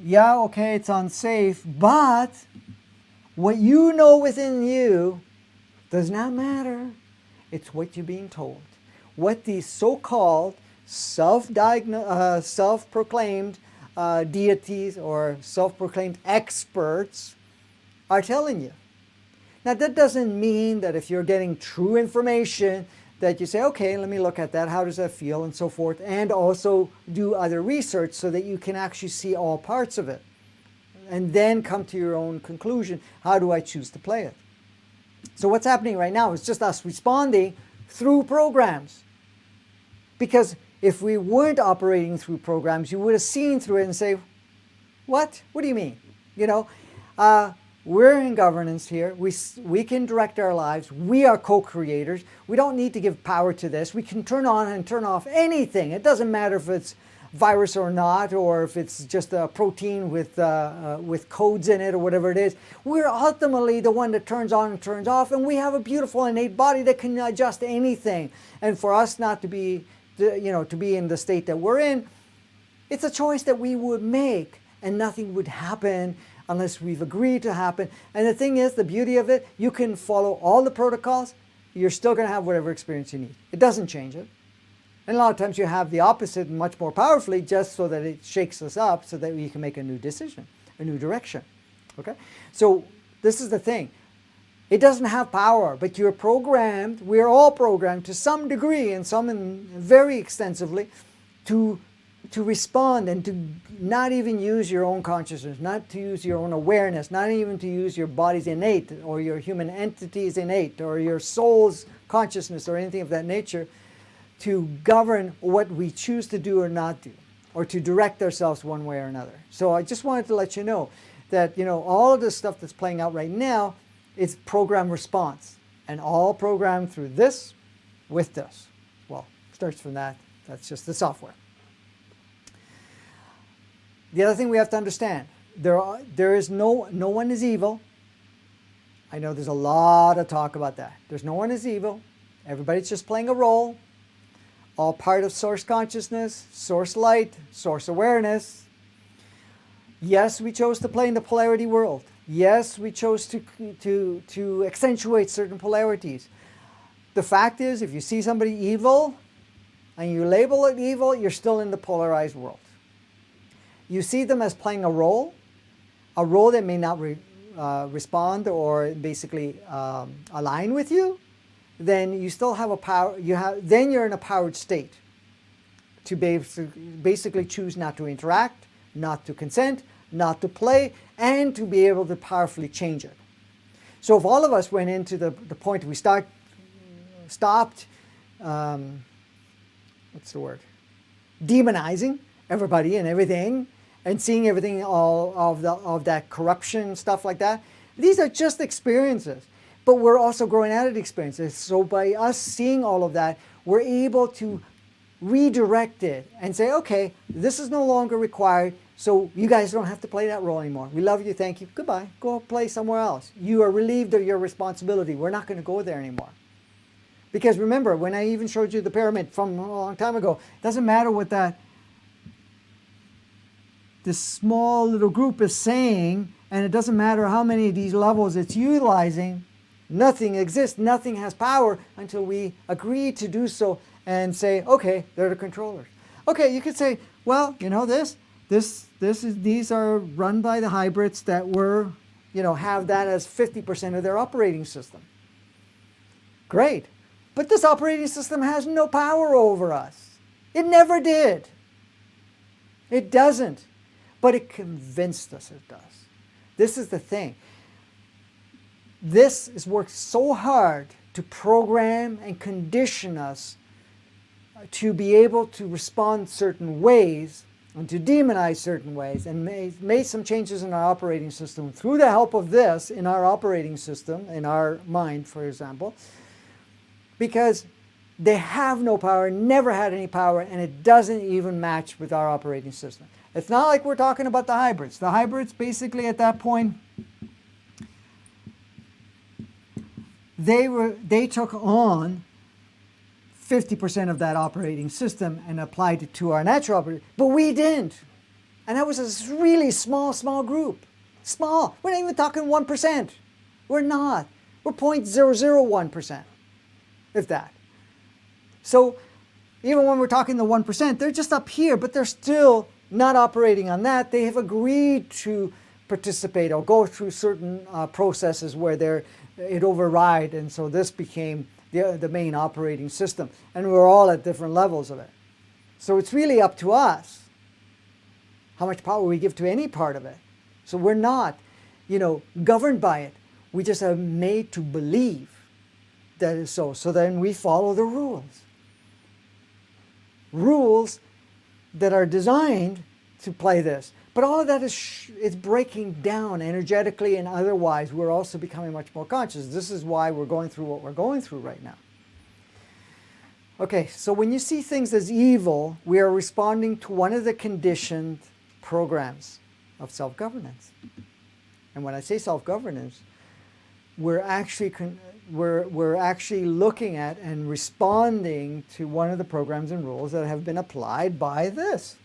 yeah, okay, it's unsafe, but what you know within you does not matter. It's what you're being told. What these so-called self-proclaimed deities or self-proclaimed experts are telling you. Now that doesn't mean that if you're getting true information that you say, okay, let me look at that, how does that feel, and so forth, and also do other research so that you can actually see all parts of it. And then come to your own conclusion, how do I choose to play it? So what's happening right now is just us responding through programs. Because if we weren't operating through programs, you would have seen through it and say, what? What do you mean? We're in governance here. We can direct our lives. We are co-creators. We don't need to give power to this. We can turn on and turn off anything. It doesn't matter if it's virus or not, or if it's just a protein with codes in it or whatever it is. We're ultimately the one that turns on and turns off, and we have a beautiful innate body that can adjust anything. And for us not to be, to be in the state that we're in, it's a choice that we would make, and nothing would happen unless we've agreed to happen. And the thing is, the beauty of it, you can follow all the protocols, you're still going to have whatever experience you need. It doesn't change it. And a lot of times you have the opposite much more powerfully, just so that it shakes us up so that we can make a new decision, a new direction. Okay? So this is the thing. It doesn't have power, but you're programmed, we're all programmed to some degree, and some very extensively, to respond and to not even use your own consciousness, not to use your own awareness, not even to use your body's innate or your human entity's innate or your soul's consciousness or anything of that nature to govern what we choose to do or not do, or to direct ourselves one way or another. So I just wanted to let you know that all of this stuff that's playing out right now is program response, and all programmed through this with this. Well, starts from that. That's just the software. The other thing we have to understand, there is no one is evil. I know there's a lot of talk about that. There's no one is evil. Everybody's just playing a role. All part of source consciousness, source light, source awareness. Yes, we chose to play in the polarity world. Yes, we chose to accentuate certain polarities. The fact is, if you see somebody evil and you label it evil, you're still in the polarized world. You see them as playing a role that may not respond or basically align with you, then you still have a power. Then you're in a powered state to basically choose not to interact, not to consent, not to play, and to be able to powerfully change it. So if all of us went into the point we stopped, demonizing everybody and everything, and seeing everything all of that corruption, stuff like that. These are just experiences, but we're also growing out of the experiences. So by us seeing all of that, we're able to redirect it and say, okay, this is no longer required, so you guys don't have to play that role anymore. We love you, thank you, goodbye. Go play somewhere else. You are relieved of your responsibility. We're not going to go there anymore. Because remember, when I even showed you the pyramid from a long time ago, it doesn't matter what this small little group is saying, and it doesn't matter how many of these levels it's utilizing, nothing exists, nothing has power until we agree to do so and say, okay, they're the controllers. Okay, you could say, well, these are run by the hybrids that have that as 50% of their operating system. Great. But this operating system has no power over us. It never did. It doesn't. But it convinced us it does. This is the thing. This has worked so hard to program and condition us to be able to respond certain ways and to demonize certain ways, and made some changes in our operating system through the help of this in our operating system, in our mind, for example, because they have no power, never had any power, and it doesn't even match with our operating system. It's not like we're talking about the hybrids. The hybrids basically at that point, they took on 50% of that operating system and applied it to our natural operating, but we didn't. And that was a really small group. Small. We're not even talking 1%. We're not. We're 0.001%, if that. So even when we're talking the 1%, they're just up here, but they're still not operating on that. They have agreed to participate or go through certain processes where it override, and so this became the main operating system. And we're all at different levels of it. So it's really up to us how much power we give to any part of it. So we're not, governed by it. We just are made to believe that is so. So then we follow the rules. Rules that are designed to play this. But all of that is breaking down energetically and otherwise. We're also becoming much more conscious. This is why we're going through what we're going through right now. Okay, so when you see things as evil, we are responding to one of the conditioned programs of self-governance. And when I say self-governance, we're actually looking at and responding to one of the programs and rules that have been applied by this.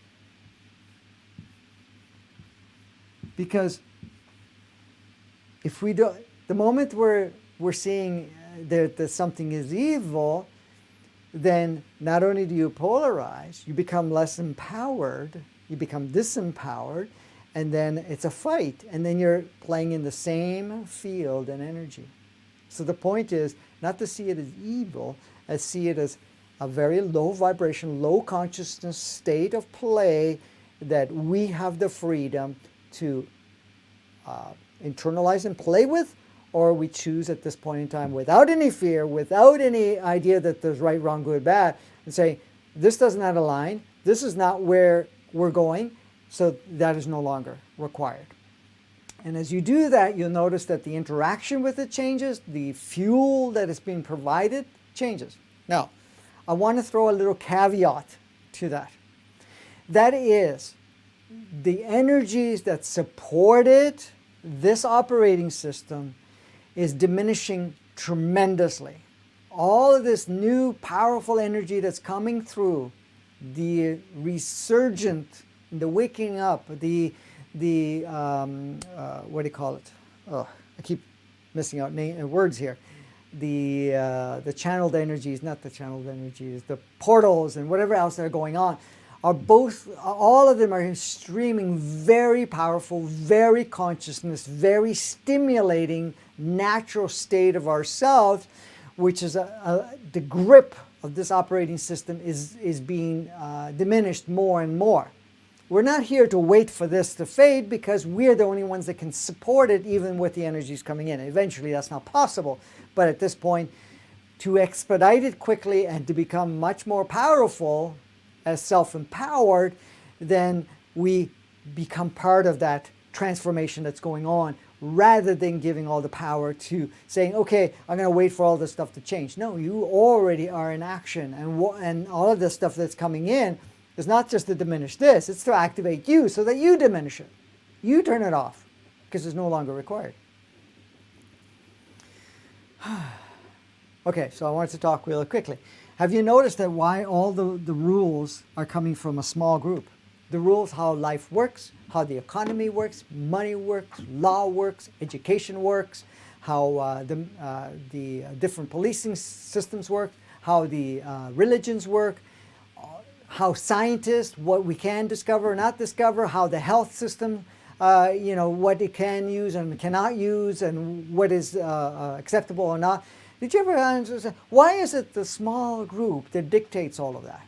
Because if we do, the moment we're seeing that something is evil, then not only do you polarize, you become less empowered, you become disempowered, and then it's a fight, and then you're playing in the same field and energy. So the point is not to see it as evil, as see it as a very low vibration, low consciousness state of play that we have the freedom to internalize and play with, or we choose at this point in time without any fear, without any idea that there's right, wrong, good, bad, and say, this does not align, this is not where we're going, so that is no longer required. And as you do that, you'll notice that the interaction with it changes, the fuel that is being provided changes. Now, I want to throw a little caveat to that. That is, the energies that supported this operating system is diminishing tremendously. All of this new powerful energy that's coming through, the resurgent, the waking up, what do you call it? Oh, I keep missing out words here. The channeled energies, not the channeled energies, the portals and whatever else that are going on, all of them are streaming very powerful, very consciousness, very stimulating natural state of ourselves, which is the grip of this operating system is being diminished more and more. We're not here to wait for this to fade because we're the only ones that can support it even with the energies coming in. Eventually that's not possible, but at this point, to expedite it quickly and to become much more powerful as self-empowered, then we become part of that transformation that's going on, rather than giving all the power to saying, okay, I'm going to wait for all this stuff to change. No, you already are in action, and all of this stuff that's coming in is not just to diminish this, it's to activate you so that you diminish it. You turn it off because it's no longer required. Okay, so I wanted to talk really quickly. Have you noticed that why all the rules are coming from a small group? The rules, how life works, how the economy works, money works, law works, education works, how the different policing systems work, how the religions work, how scientists, what we can discover or not discover, how the health system, what it can use and cannot use, and what is acceptable or not. Did you ever understand why is it the small group that dictates all of that?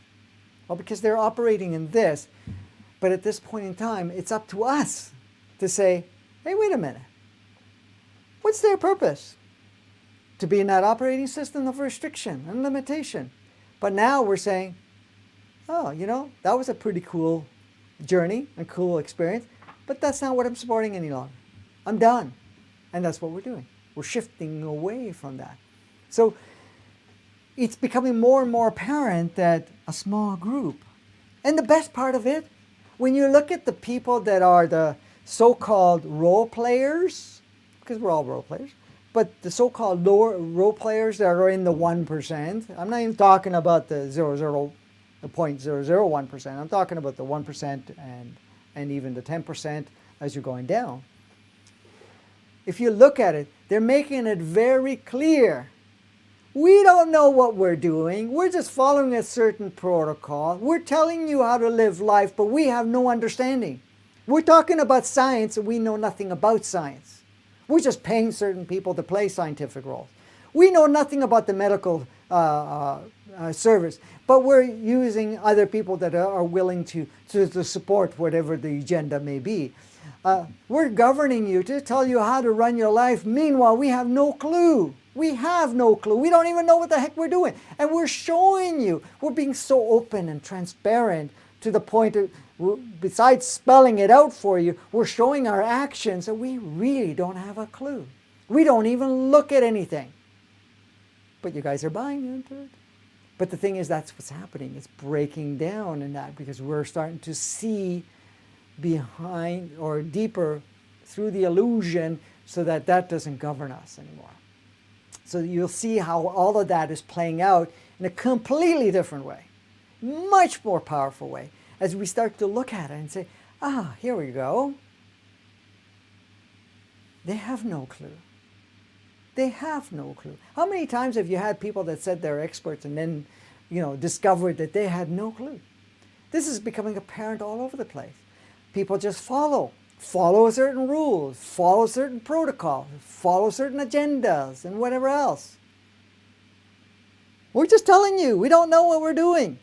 Well, because they're operating in this, but at this point in time, it's up to us to say, hey, wait a minute. What's their purpose? To be in that operating system of restriction and limitation. But now we're saying, oh, that was a pretty cool journey and cool experience, but that's not what I'm supporting any longer. I'm done. And that's what we're doing. We're shifting away from that. So it's becoming more and more apparent that a small group, and the best part of it, when you look at the people that are the so-called role players, because we're all role players, but the so-called lower role players that are in the 1%, I'm not even talking about the 0.001%, I'm talking about the 1% and even the 10% as you're going down. If you look at it, they're making it very clear. We don't know what we're doing. We're just following a certain protocol. We're telling you how to live life, but we have no understanding. We're talking about science and we know nothing about science. We're just paying certain people to play scientific roles. We know nothing about the medical service, but we're using other people that are willing to support whatever the agenda may be. We're governing you to tell you how to run your life. Meanwhile, we have no clue. We have no clue. We don't even know what the heck we're doing. And we're showing you. We're being so open and transparent to the point of, besides spelling it out for you, we're showing our actions that we really don't have a clue. We don't even look at anything. But you guys are buying into it. But the thing is, that's what's happening. It's breaking down in that because we're starting to see behind or deeper through the illusion so that doesn't govern us anymore. So you'll see how all of that is playing out in a completely different way, much more powerful way, as we start to look at it and say, here we go. They have no clue. They have no clue. How many times have you had people that said they're experts and then, discovered that they had no clue? This is becoming apparent all over the place. People just follow certain rules, follow certain protocols, follow certain agendas, and whatever else. We're just telling you, we don't know what we're doing.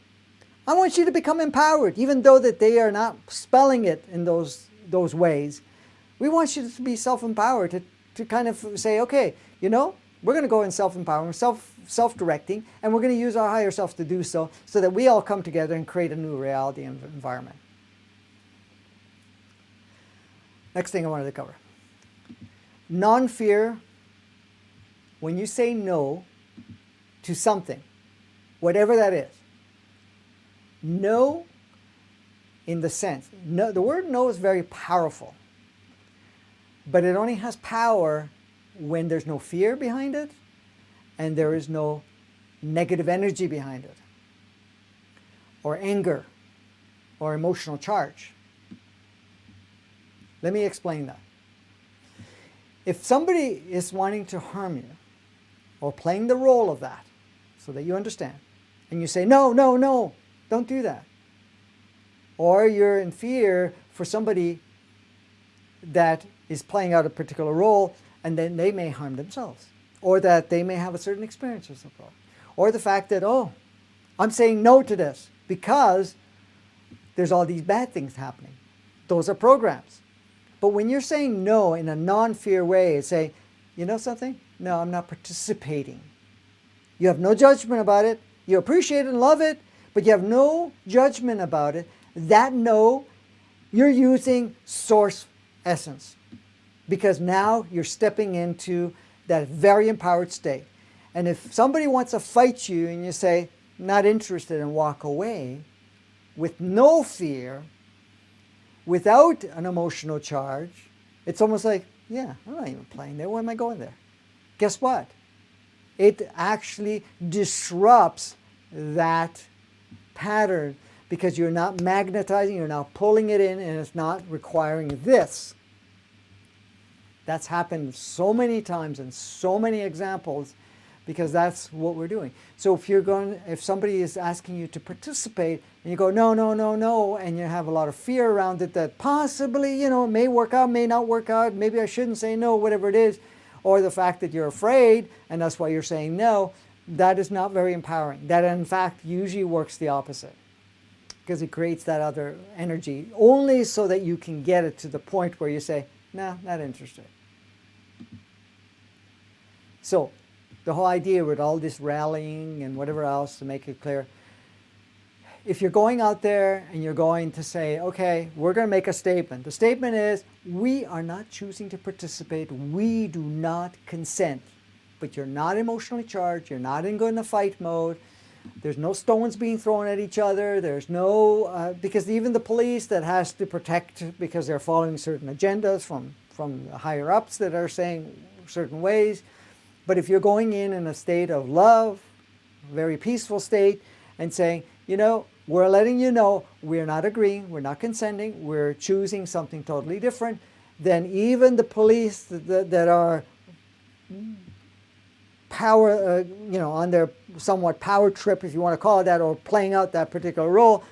I want you to become empowered, even though that they are not spelling it in those ways. We want you to be self-empowered, to kind of say, okay, we're going to go in self-empowerment, self-directing, and we're going to use our higher self to do so that we all come together and create a new reality and environment. Next thing I wanted to cover. Non-fear, when you say no to something, whatever that is, no in the sense, no, the word no is very powerful, but it only has power when there's no fear behind it and there is no negative energy behind it, or anger, or emotional charge. Let me explain that. If somebody is wanting to harm you, or playing the role of that, so that you understand, and you say, no, no, no, don't do that. Or you're in fear for somebody that is playing out a particular role, and then they may harm themselves, or that they may have a certain experience or something. Or the fact that, I'm saying no to this because there's all these bad things happening. Those are programs. But when you're saying no in a non-fear way, it's saying, you know something? No, I'm not participating. You have no judgment about it. You appreciate it and love it, but you have no judgment about it. That no, you're using source essence. Because now you're stepping into that very empowered state. And if somebody wants to fight you and you say, not interested, and walk away with no fear, without an emotional charge, it's almost like, I'm not even playing there. Why am I going there? Guess what? It actually disrupts that pattern because you're not magnetizing, you're not pulling it in, and it's not requiring this. That's happened so many times and so many examples because that's what we're doing. So if somebody is asking you to participate and you go, no, no, no, no, and you have a lot of fear around it that possibly, may work out, may not work out, maybe I shouldn't say no, whatever it is, or the fact that you're afraid and that's why you're saying no, that is not very empowering. That in fact usually works the opposite, because it creates that other energy only so that you can get it to the point where you say, nah, not interested. So the whole idea with all this rallying and whatever else to make it clear, if you're going out there and you're going to say, okay, we're going to make a statement. The statement is, we are not choosing to participate. We do not consent. But you're not emotionally charged. You're not in going to fight mode. There's no stones being thrown at each other. There's no, because even the police that has to protect because they're following certain agendas from the higher ups that are saying certain ways. But if you're going in a state of love, a very peaceful state, and saying, you know, we're letting you know we're not agreeing, we're not consenting, we're choosing something totally different, then even the police that are power, on their somewhat power trip, if you want to call it that, or playing out that particular role,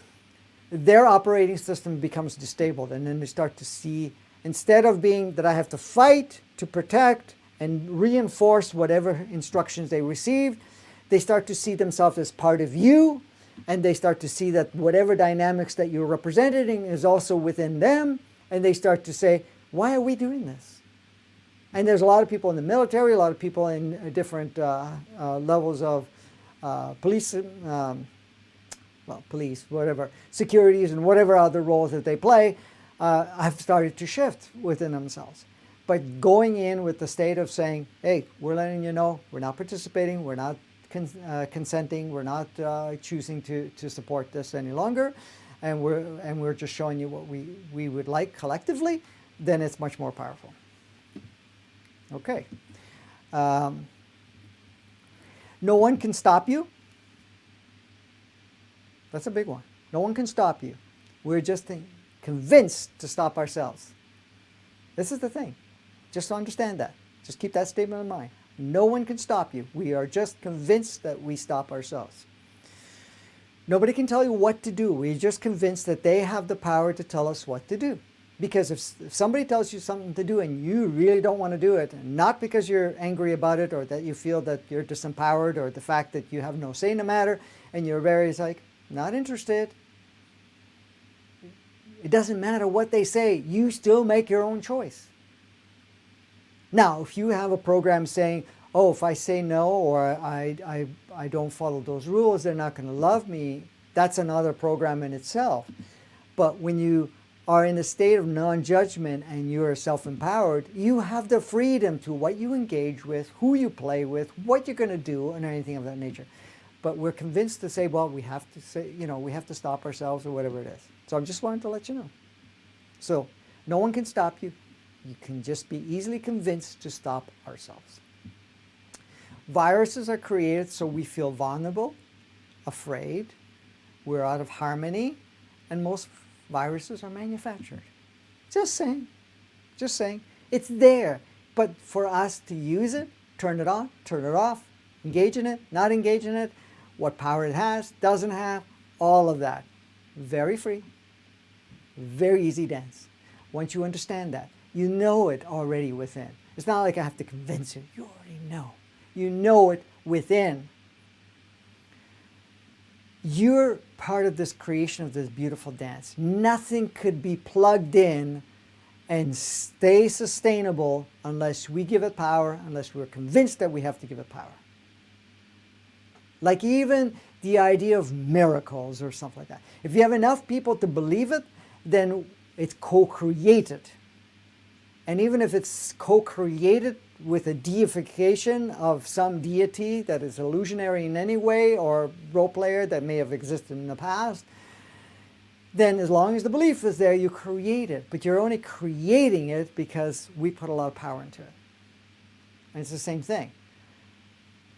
their operating system becomes disabled. And then they start to see, instead of being that I have to fight to protect and reinforce whatever instructions they received, they start to see themselves as part of you, and they start to see that whatever dynamics that you're representing is also within them, and they start to say, why are we doing this? And there's a lot of people in the military, a lot of people in different levels of police, police, whatever, securities and whatever other roles that they play, have started to shift within themselves. But going in with the state of saying, hey, we're letting you know, we're not participating, we're not consenting, we're not choosing to support this any longer, and we're just showing you what we would like collectively, then it's much more powerful. Okay. No one can stop you. That's a big one. No one can stop you. We're just convinced to stop ourselves. This is the thing. Just to understand that. Just keep that statement in mind. No one can stop you. We are just convinced that we stop ourselves. Nobody can tell you what to do. We're just convinced that they have the power to tell us what to do. Because if somebody tells you something to do and you really don't want to do it, not because you're angry about it or that you feel that you're disempowered or the fact that you have no say in the matter and you're very not interested, it doesn't matter what they say. You still make your own choice. Now, if you have a program saying, oh, if I say no or I don't follow those rules, they're not going to love me, that's another program in itself. But when you are in a state of non-judgment and you are self-empowered, you have the freedom to what you engage with, who you play with, what you're going to do, and anything of that nature. But we're convinced to say, well, we have to say, we have to stop ourselves or whatever it is. So I just wanted to let you know. So no one can stop you. You can just be easily convinced to stop ourselves. Viruses are created so we feel vulnerable, afraid, we're out of harmony, and most viruses are manufactured. Just saying. Just saying. It's there. But for us to use it, turn it on, turn it off, engage in it, not engage in it, what power it has, doesn't have, all of that. Very free. Very easy dance. Once you understand that, you know it already within. It's not like I have to convince you. You already know. You know it within. You're part of this creation of this beautiful dance. Nothing could be plugged in and stay sustainable unless we give it power, unless we're convinced that we have to give it power. Like even the idea of miracles or something like that. If you have enough people to believe it, then it's co-created. And even if it's co-created with a deification of some deity that is illusionary in any way or role player that may have existed in the past, then as long as the belief is there, you create it. But you're only creating it because we put a lot of power into it. And it's the same thing.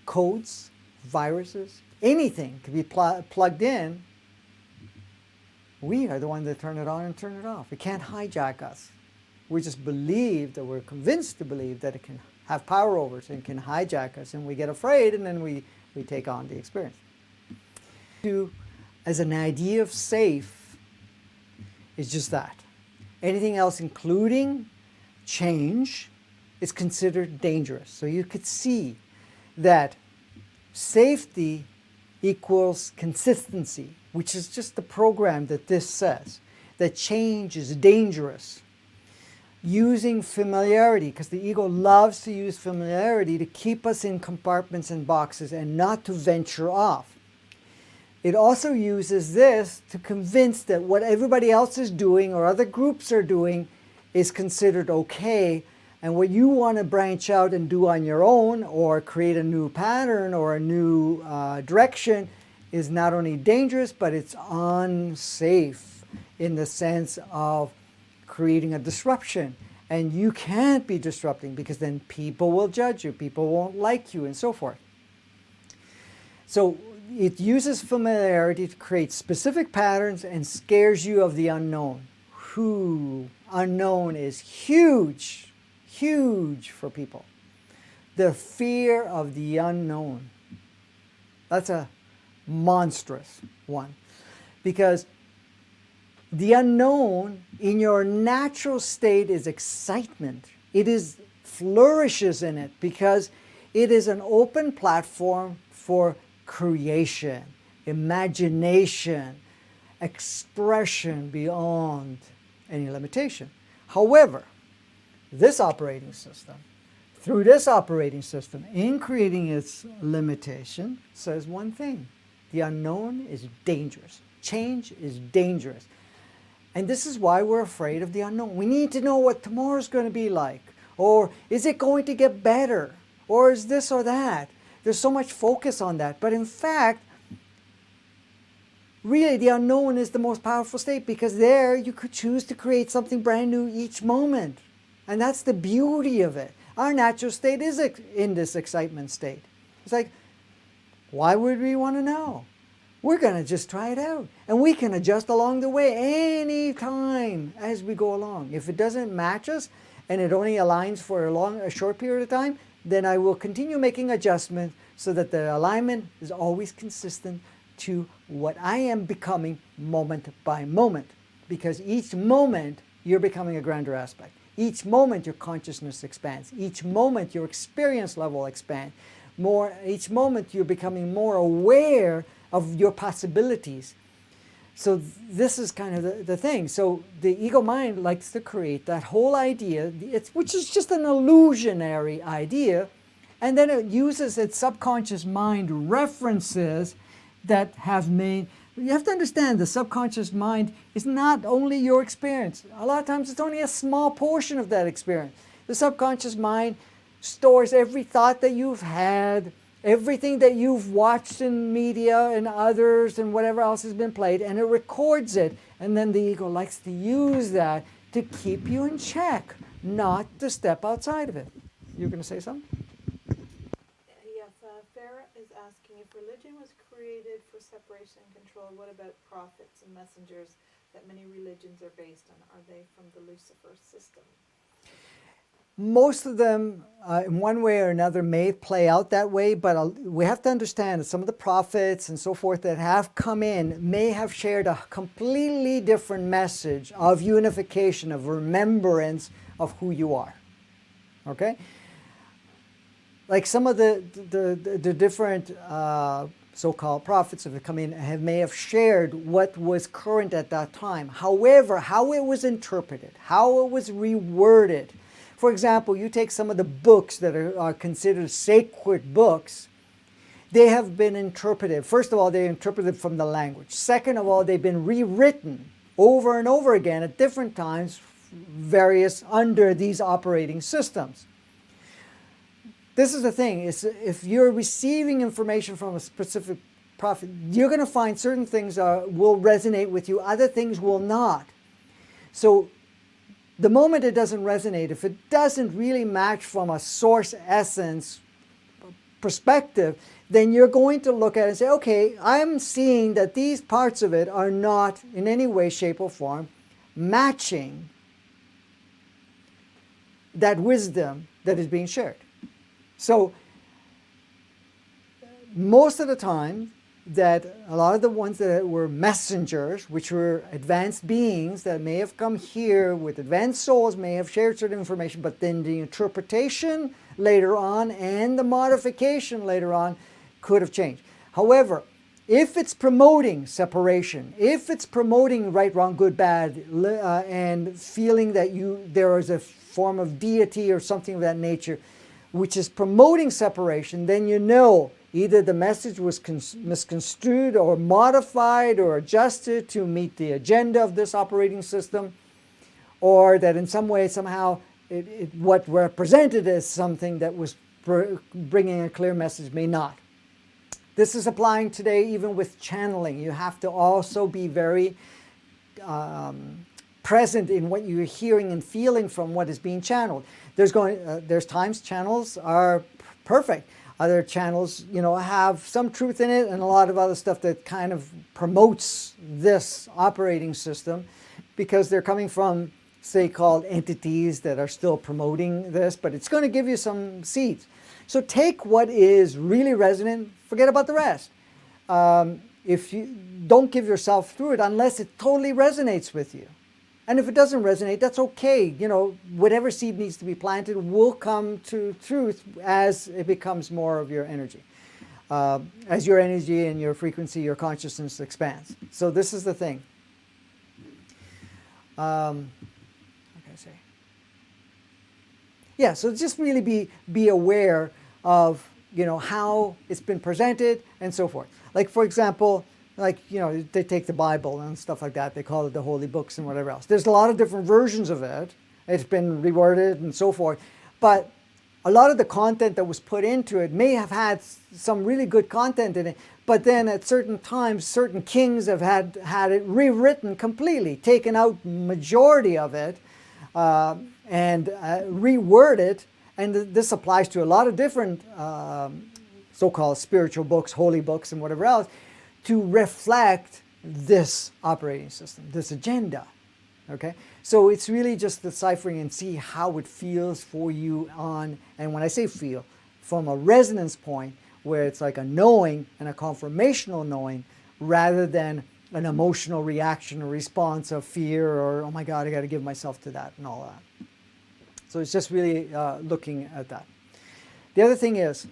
Codes, viruses, anything can be plugged in. We are the ones that turn it on and turn it off. It can't hijack us. We just believe that we're convinced to believe that it can have power over us and can hijack us, and we get afraid, and then we take on the experience. As an idea of safe is just that. Anything else, including change, is considered dangerous. So you could see that safety equals consistency, which is just the program that this says, that change is dangerous. Using familiarity, because the ego loves to use familiarity to keep us in compartments and boxes and not to venture off. It also uses this to convince that what everybody else is doing or other groups are doing is considered okay, and what you want to branch out and do on your own or create a new pattern or a new direction is not only dangerous, but it's unsafe in the sense of creating a disruption. And you can't be disrupting because then people will judge you, people won't like you, and so forth. So it uses familiarity to create specific patterns and scares you of the unknown. Unknown is huge, huge for people. The fear of the unknown. That's a monstrous one. Because the unknown in your natural state is excitement. It flourishes in it because it is an open platform for creation, imagination, expression beyond any limitation. However, this operating system, through this operating system, in creating its limitation, says one thing: the unknown is dangerous. Change is dangerous. And this is why we're afraid of the unknown. We need to know what tomorrow's going to be like. Or is it going to get better? Or is this or that? There's so much focus on that. But in fact, really the unknown is the most powerful state, because there you could choose to create something brand new each moment. And that's the beauty of it. Our natural state is in this excitement state. It's like, why would we want to know? We're going to just try it out. And we can adjust along the way any time as we go along. If it doesn't match us and it only aligns for a short period of time, then I will continue making adjustments so that the alignment is always consistent to what I am becoming moment by moment. Because each moment you're becoming a grander aspect. Each moment your consciousness expands. Each moment your experience level expands. Each moment you're becoming more aware of your possibilities. So this is kind of the thing. So the ego mind likes to create that whole idea, which is just an illusionary idea, and then it uses its subconscious mind references that have made. You have to understand the subconscious mind is not only your experience. A lot of times it's only a small portion of that experience. The subconscious mind stores every thought that you've had, everything that you've watched in media and others and whatever else has been played, and it records it. And then the ego likes to use that to keep you in check, not to step outside of it. You were going to say something? Yes, Farah is asking, if religion was created for separation and control, what about prophets and messengers that many religions are based on? Are they from the Lucifer system? Most of them, in one way or another, may play out that way, but we have to understand that some of the prophets and so forth that have come in may have shared a completely different message of unification, of remembrance of who you are. Okay? Like some of the different so-called prophets that have come in may have shared what was current at that time. However, how it was interpreted, how it was reworded. For example, you take some of the books that are considered sacred books, they have been interpreted. First of all, they're interpreted from the language. Second of all, they've been rewritten over and over again at different times, under these operating systems. This is the thing, is if you're receiving information from a specific prophet, you're going to find certain things will resonate with you, other things will not. So the moment it doesn't resonate, if it doesn't really match from a source essence perspective, then you're going to look at it and say, okay, I'm seeing that these parts of it are not in any way, shape, or form matching that wisdom that is being shared. So most of the time, that a lot of the ones that were messengers, which were advanced beings that may have come here with advanced souls, may have shared certain information, but then the interpretation later on and the modification later on could have changed. However, if it's promoting separation, if it's promoting right, wrong, good, bad, and feeling that there is a form of deity or something of that nature, which is promoting separation, then you know either the message was misconstrued or modified or adjusted to meet the agenda of this operating system, or that in some way, somehow, what represented as something that was bringing a clear message may not. This is applying today even with channeling. You have to also be very present in what you're hearing and feeling from what is being channeled. There's times channels are perfect. Other channels, have some truth in it and a lot of other stuff that kind of promotes this operating system because they're coming from, say, called entities that are still promoting this, but it's going to give you some seeds. So take what is really resonant, forget about the rest. If you don't give yourself through it unless it totally resonates with you. And if it doesn't resonate, that's okay. Whatever seed needs to be planted will come to truth as it becomes more of your energy. As your energy and your frequency, your consciousness expands. So this is the thing. What can I say? Yeah, so just really be aware of, how it's been presented and so forth. Like, for example, they take the Bible and stuff like that. They call it the holy books and whatever else. There's a lot of different versions of it. It's been reworded and so forth. But a lot of the content that was put into it may have had some really good content in it. But then at certain times, certain kings have had it rewritten completely, taken out majority of it and reworded. And this applies to a lot of different so-called spiritual books, holy books and whatever else, to reflect this operating system, this agenda, okay? So it's really just deciphering and see how it feels for you and when I say feel, from a resonance point where it's like a knowing and a confirmational knowing rather than an emotional reaction or response of fear or, oh my God, I got to give myself to that and all that. So it's just really looking at that. The other thing is,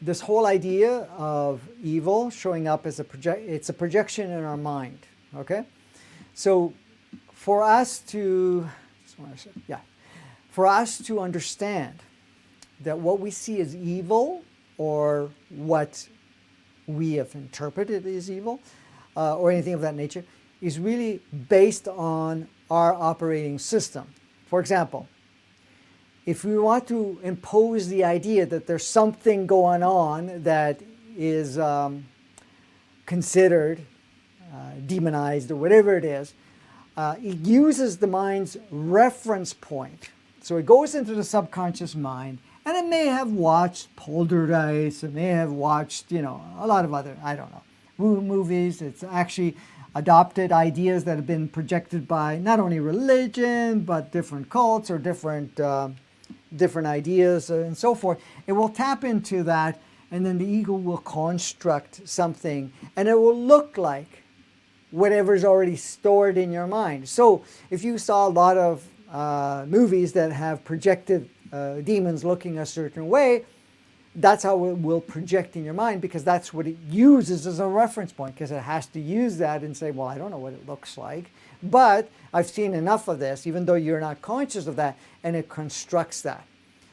this whole idea of evil showing up as it's a projection in our mind, okay? So for us to understand that what we see as evil or what we have interpreted as evil or anything of that nature is really based on our operating system. For example, if we want to impose the idea that there's something going on that is considered demonized or whatever it is, it uses the mind's reference point. So it goes into the subconscious mind, and it may have watched Poltergeist, it may have watched, a lot of other, movies. It's actually adopted ideas that have been projected by not only religion, but different cults or different ideas and so forth. It will tap into that, and then the ego will construct something, and it will look like whatever's already stored in your mind. So if you saw a lot of movies that have projected demons looking a certain way, that's how it will project in your mind, because that's what it uses as a reference point, because it has to use that and say, well, I don't know what it looks like, but I've seen enough of this, even though you're not conscious of that, and it constructs that.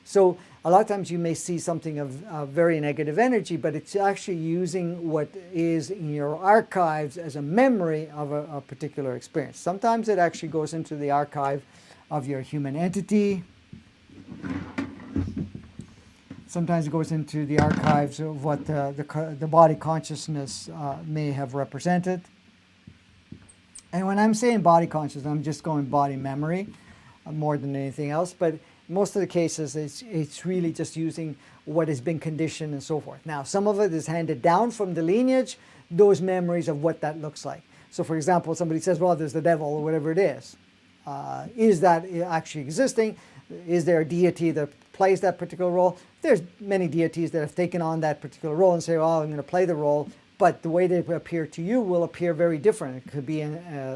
So a lot of times you may see something of very negative energy, but it's actually using what is in your archives as a memory of a particular experience. Sometimes it actually goes into the archive of your human entity. Sometimes it goes into the archives of what the body consciousness may have represented. And when I'm saying body consciousness, I'm just going body memory more than anything else. But most of the cases, it's really just using what has been conditioned and so forth. Now, some of it is handed down from the lineage, those memories of what that looks like. So, for example, somebody says, well, there's the devil or whatever it is. Is that actually existing? Is there a deity that plays that particular role? There's many deities that have taken on that particular role and say, "Oh, I'm going to play the role," but the way they appear to you will appear very different. It could be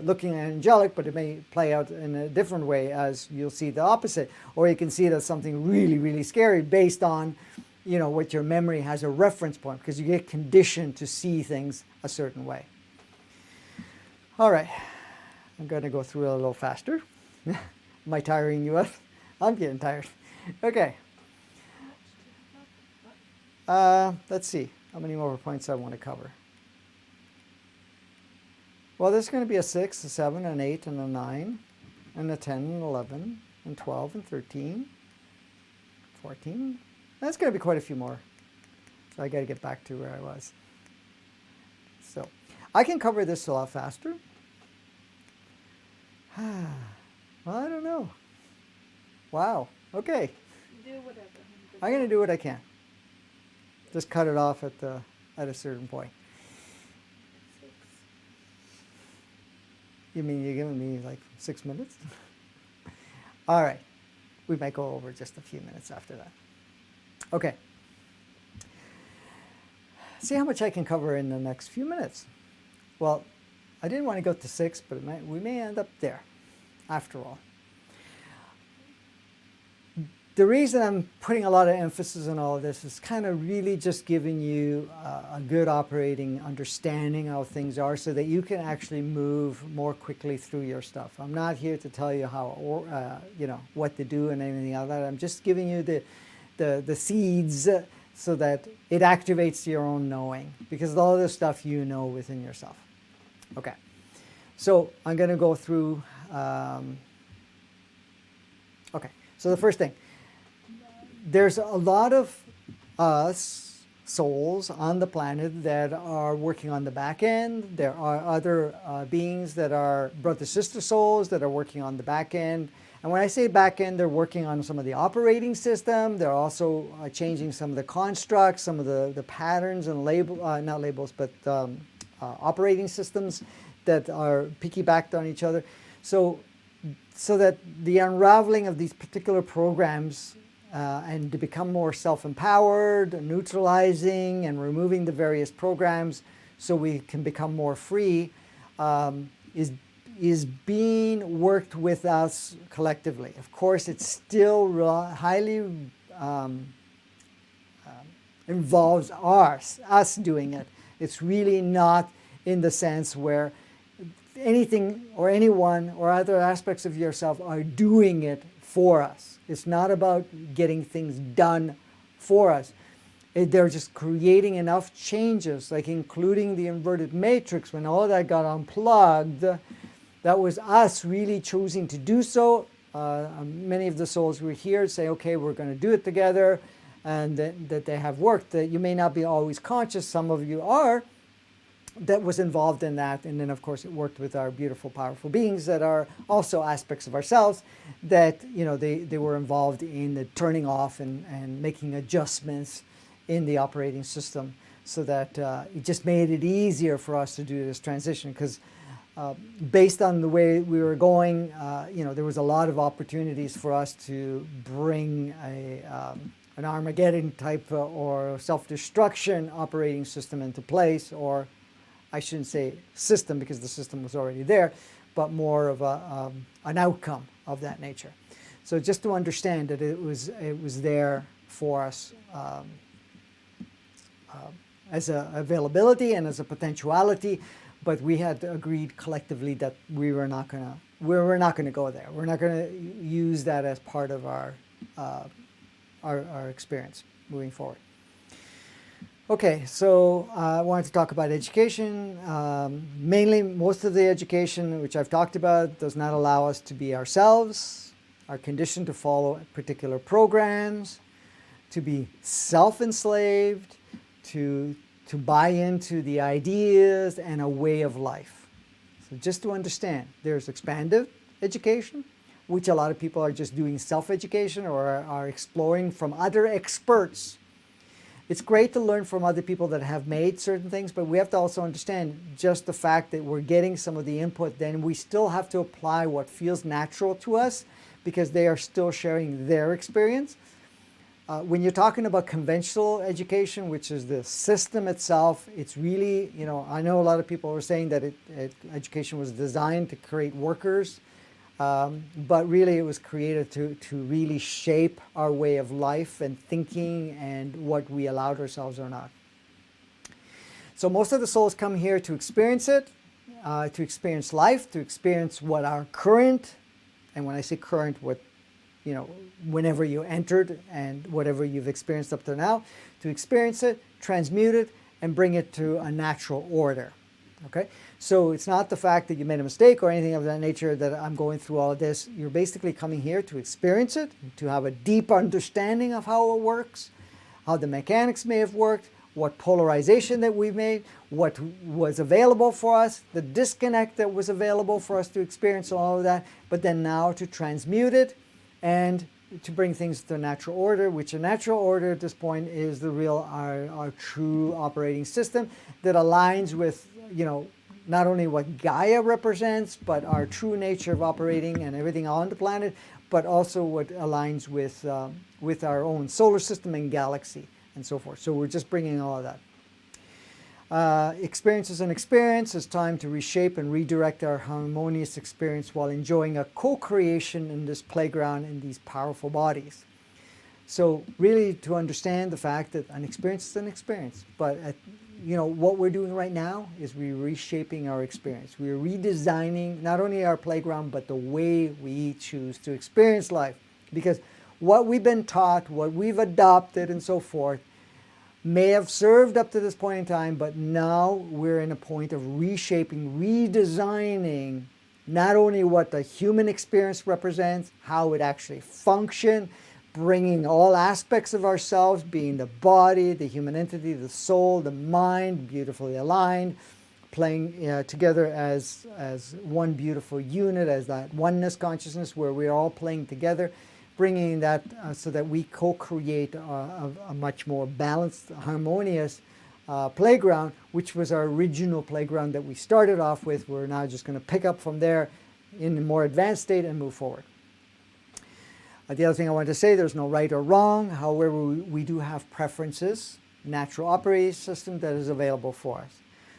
looking angelic, but it may play out in a different way as you'll see the opposite. Or you can see it as something really, really scary based on, what your memory has a reference point, because you get conditioned to see things a certain way. All right, I'm going to go through it a little faster. Am I tiring you up? I'm getting tired. Okay. Let's see how many more points I want to cover. Well, there's going to be a 6, a 7, an 8, and a 9, and a 10, and 11, and 12, and 13, 14. That's going to be quite a few more. So I got to get back to where I was. So I can cover this a lot faster. Well, I don't know. Wow. Okay. Do whatever. I'm going to do what I can. Just cut it off at a certain point. 6. You mean you're giving me like 6 minutes? All right. We might go over just a few minutes after that. Okay. See how much I can cover in the next few minutes. Well, I didn't want to go to 6, but we may end up there after all. The reason I'm putting a lot of emphasis on all of this is kind of really just giving you a good operating understanding how things are so that you can actually move more quickly through your stuff. I'm not here to tell you how, what to do and anything like that. I'm just giving you the seeds so that it activates your own knowing, because all of this stuff you know within yourself. Okay, so I'm going to go through. Okay, so the first thing. There's a lot of us souls on the planet that are working on the back end. There are other beings that are brother-sister souls that are working on the back end. And when I say back end, they're working on some of the operating system. They're also changing some of the constructs, some of the patterns and not labels, but operating systems that are piggybacked on each other. So that the unraveling of these particular programs and to become more self-empowered, neutralizing and removing the various programs so we can become more free is being worked with us collectively. Of course, it still highly involves us doing it. It's really not in the sense where anything or anyone or other aspects of yourself are doing it for us. It's not about getting things done for us. They're just creating enough changes, like including the inverted matrix. When all that got unplugged, that was us really choosing to do so. Many of the souls who were here say, okay, we're going to do it together, and that they have worked. That you may not be always conscious, some of you are, that was involved in that. And then, of course, it worked with our beautiful, powerful beings that are also aspects of ourselves that, they were involved in the turning off and making adjustments in the operating system so that it just made it easier for us to do this transition. Because based on the way we were going, there was a lot of opportunities for us to bring an Armageddon type or self-destruction operating system into place, or I shouldn't say system because the system was already there, but more of an outcome of that nature. So just to understand that it was there for us as an availability and as a potentiality, but we had agreed collectively that we were not going to go there. We're not going to use that as part of our experience moving forward. Okay, so I wanted to talk about education. Mainly, most of the education, which I've talked about, does not allow us to be ourselves, are conditioned to follow particular programs, to be self-enslaved, to buy into the ideas and a way of life. So just to understand, there's expansive education, which a lot of people are just doing self-education or are exploring from other experts. it's great to learn from other people that have made certain things, but we have to also understand just the fact that we're getting some of the input, then we still have to apply what feels natural to us because they are still sharing their experience. When you're talking about conventional education, which is the system itself, it's really, I know a lot of people are saying that education was designed to create workers, but really it was created to really shape our way of life and thinking and what we allowed ourselves or not. So most of the souls come here to experience it, to experience life, to experience what our current, and when I say current, what whenever you entered and whatever you've experienced up to now, to experience it, transmute it, and bring it to a natural order. Okay? So it's not the fact that you made a mistake or anything of that nature that I'm going through all of this. You're basically coming here to experience it, to have a deep understanding of how it works, how the mechanics may have worked, what polarization that we've made, what was available for us, the disconnect that was available for us to experience, all of that, but then now to transmute it and to bring things to a natural order, which a natural order at this point is the real, our true operating system that aligns with, not only what Gaia represents, but our true nature of operating and everything on the planet, but also what aligns with our own solar system and galaxy and so forth. So we're just bringing all of that. Experience is an experience. It's time to reshape and redirect our harmonious experience while enjoying a co-creation in this playground in these powerful bodies. So really to understand the fact that an experience is an experience, but what we're doing right now is we're reshaping our experience. We're redesigning not only our playground, but the way we choose to experience life. Because what we've been taught, what we've adopted and so forth, may have served up to this point in time, but now we're in a point of reshaping, redesigning not only what the human experience represents, how it actually functions, bringing all aspects of ourselves, being the body, the human entity, the soul, the mind, beautifully aligned, playing together as one beautiful unit, as that oneness consciousness where we're all playing together, bringing that so that we co-create a much more balanced, harmonious playground, which was our original playground that we started off with. We're now just going to pick up from there in a more advanced state and move forward. The other thing I wanted to say, there's no right or wrong. However, we do have preferences, natural operating system that is available for us.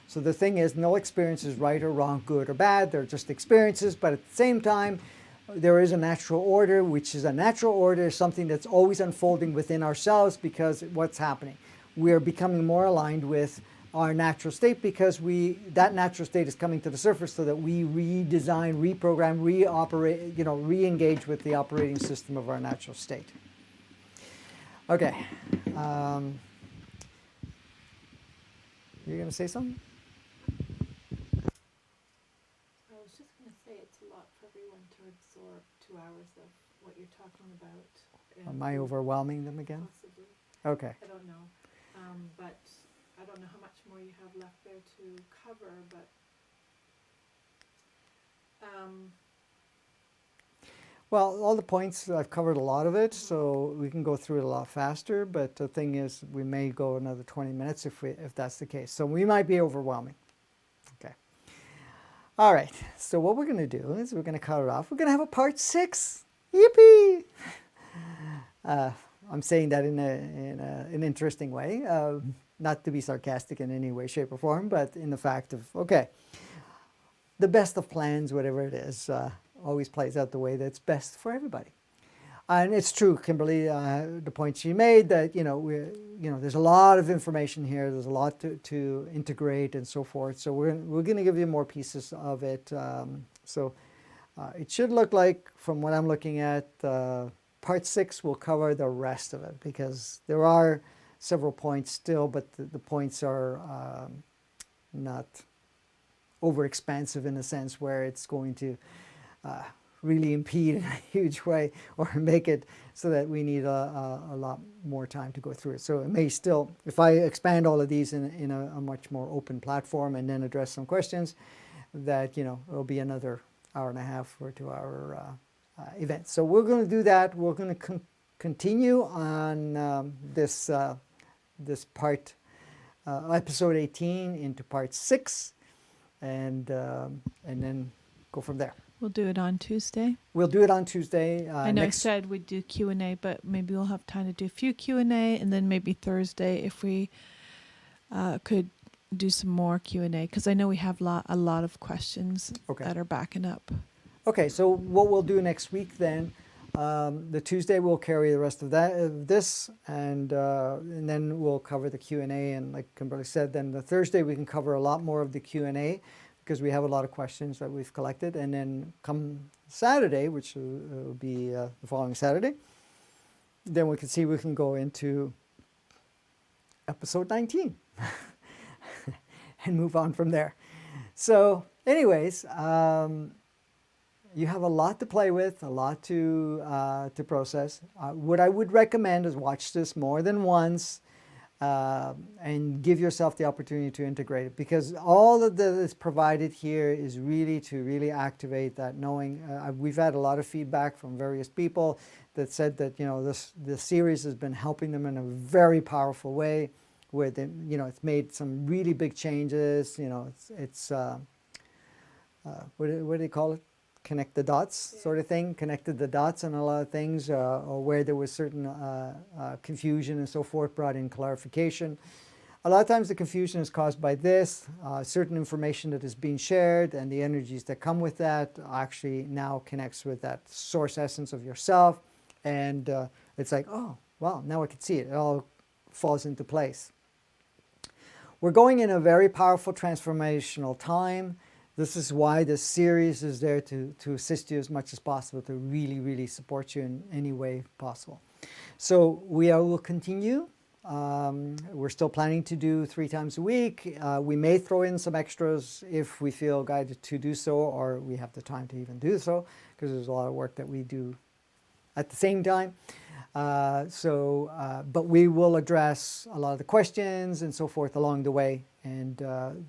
So the thing is, no experience is right or wrong, good or bad. They're just experiences, but at the same time, there is a natural order, which is a natural order, something that's always unfolding within ourselves because what's happening? We're becoming more aligned with our natural state because that natural state is coming to the surface so that we redesign, reprogram, reoperate, re-engage with the operating system of our natural state. Okay. You're going to say something? I was just going to say it's a lot for everyone to absorb 2 hours of what you're talking about. Am I overwhelming them again? Possibly. Okay. I don't know. But I don't know how much more you have left there to cover, but Well, all the points, I've covered a lot of it, so we can go through it a lot faster, but the thing is, we may go another 20 minutes if that's the case. So we might be overwhelming. Okay. All right, so what we're going to do is we're going to cut it off. We're going to have a part 6. Yippee! I'm saying that in an interesting way, not to be sarcastic in any way, shape, or form, but in the fact of, okay, the best of plans, whatever it is, always plays out the way that's best for everybody. And it's true, Kimberly, the point she made that, there's a lot of information here. There's a lot to integrate and so forth. So we're going to give you more pieces of it. So it should look like, from what I'm looking at, part 6 will cover the rest of it because there are several points still, but the points are not overexpansive in a sense where it's going to really impede in a huge way or make it so that we need a lot more time to go through it. So it may still, if I expand all of these in a much more open platform and then address some questions, that, it'll be another hour and a half or 2 hour event. So we're going to do that. We're going to continue on this this part, episode 18, into part 6, and then go from there. We'll do it on Tuesday. We'll do it on Tuesday. I know I said we'd do Q&A, but maybe we'll have time to do a few Q&A, and then maybe Thursday if we could do some more Q&A, because I know we have a lot of questions Okay. that are backing up. Okay, so what we'll do next week then, the Tuesday we'll carry the rest of this, and then we'll cover the Q&A, and like Kimberly said, then the Thursday we can cover a lot more of the Q&A because we have a lot of questions that we've collected, and then come Saturday, which will be the following Saturday, then we can see we can go into episode 19 and move on from there. So anyways, you have a lot to play with, a lot to process. What I would recommend is watch this more than once and give yourself the opportunity to integrate it, because all of that is provided here is really to really activate that knowing. We've had a lot of feedback from various people that said that this series has been helping them in a very powerful way, where they, it's made some really big changes. It's what do they call it? Connect the dots sort of thing, connected the dots on a lot of things, or where there was certain confusion and so forth, brought in clarification. A lot of times the confusion is caused by this, certain information that is being shared, and the energies that come with that actually now connects with that source essence of yourself, and it's like, oh, well, now I can see it. It all falls into place. We're going in a very powerful transformational time. This is why this series is there to assist you as much as possible, to really, really support you in any way possible. So will continue. We're still planning to do 3 times a week. We may throw in some extras if we feel guided to do so, or we have the time to even do so, because there's a lot of work that we do at the same time. But we will address a lot of the questions and so forth along the way. And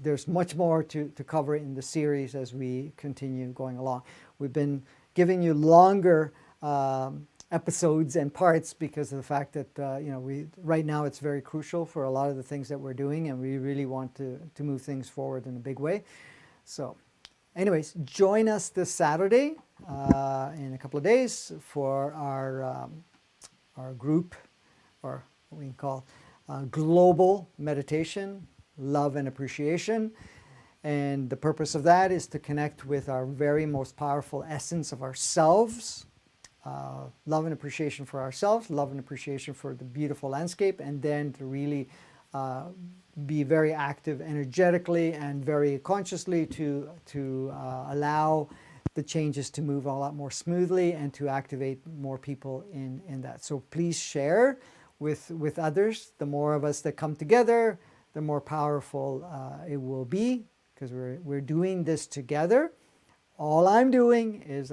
there's much more to cover in the series as we continue going along. We've been giving you longer episodes and parts because of the fact that right now it's very crucial for a lot of the things that we're doing, and we really want to move things forward in a big way. So anyways, join us this Saturday in a couple of days for our group, or what we can call global meditation, love and appreciation. And the purpose of that is to connect with our very most powerful essence of ourselves, love and appreciation for ourselves, love and appreciation for the beautiful landscape, and then to really be very active energetically and very consciously to allow the changes to move a lot more smoothly and to activate more people in that. So please share with others. The more of us that come together, the more powerful it will be, because we're doing this together. All I'm doing is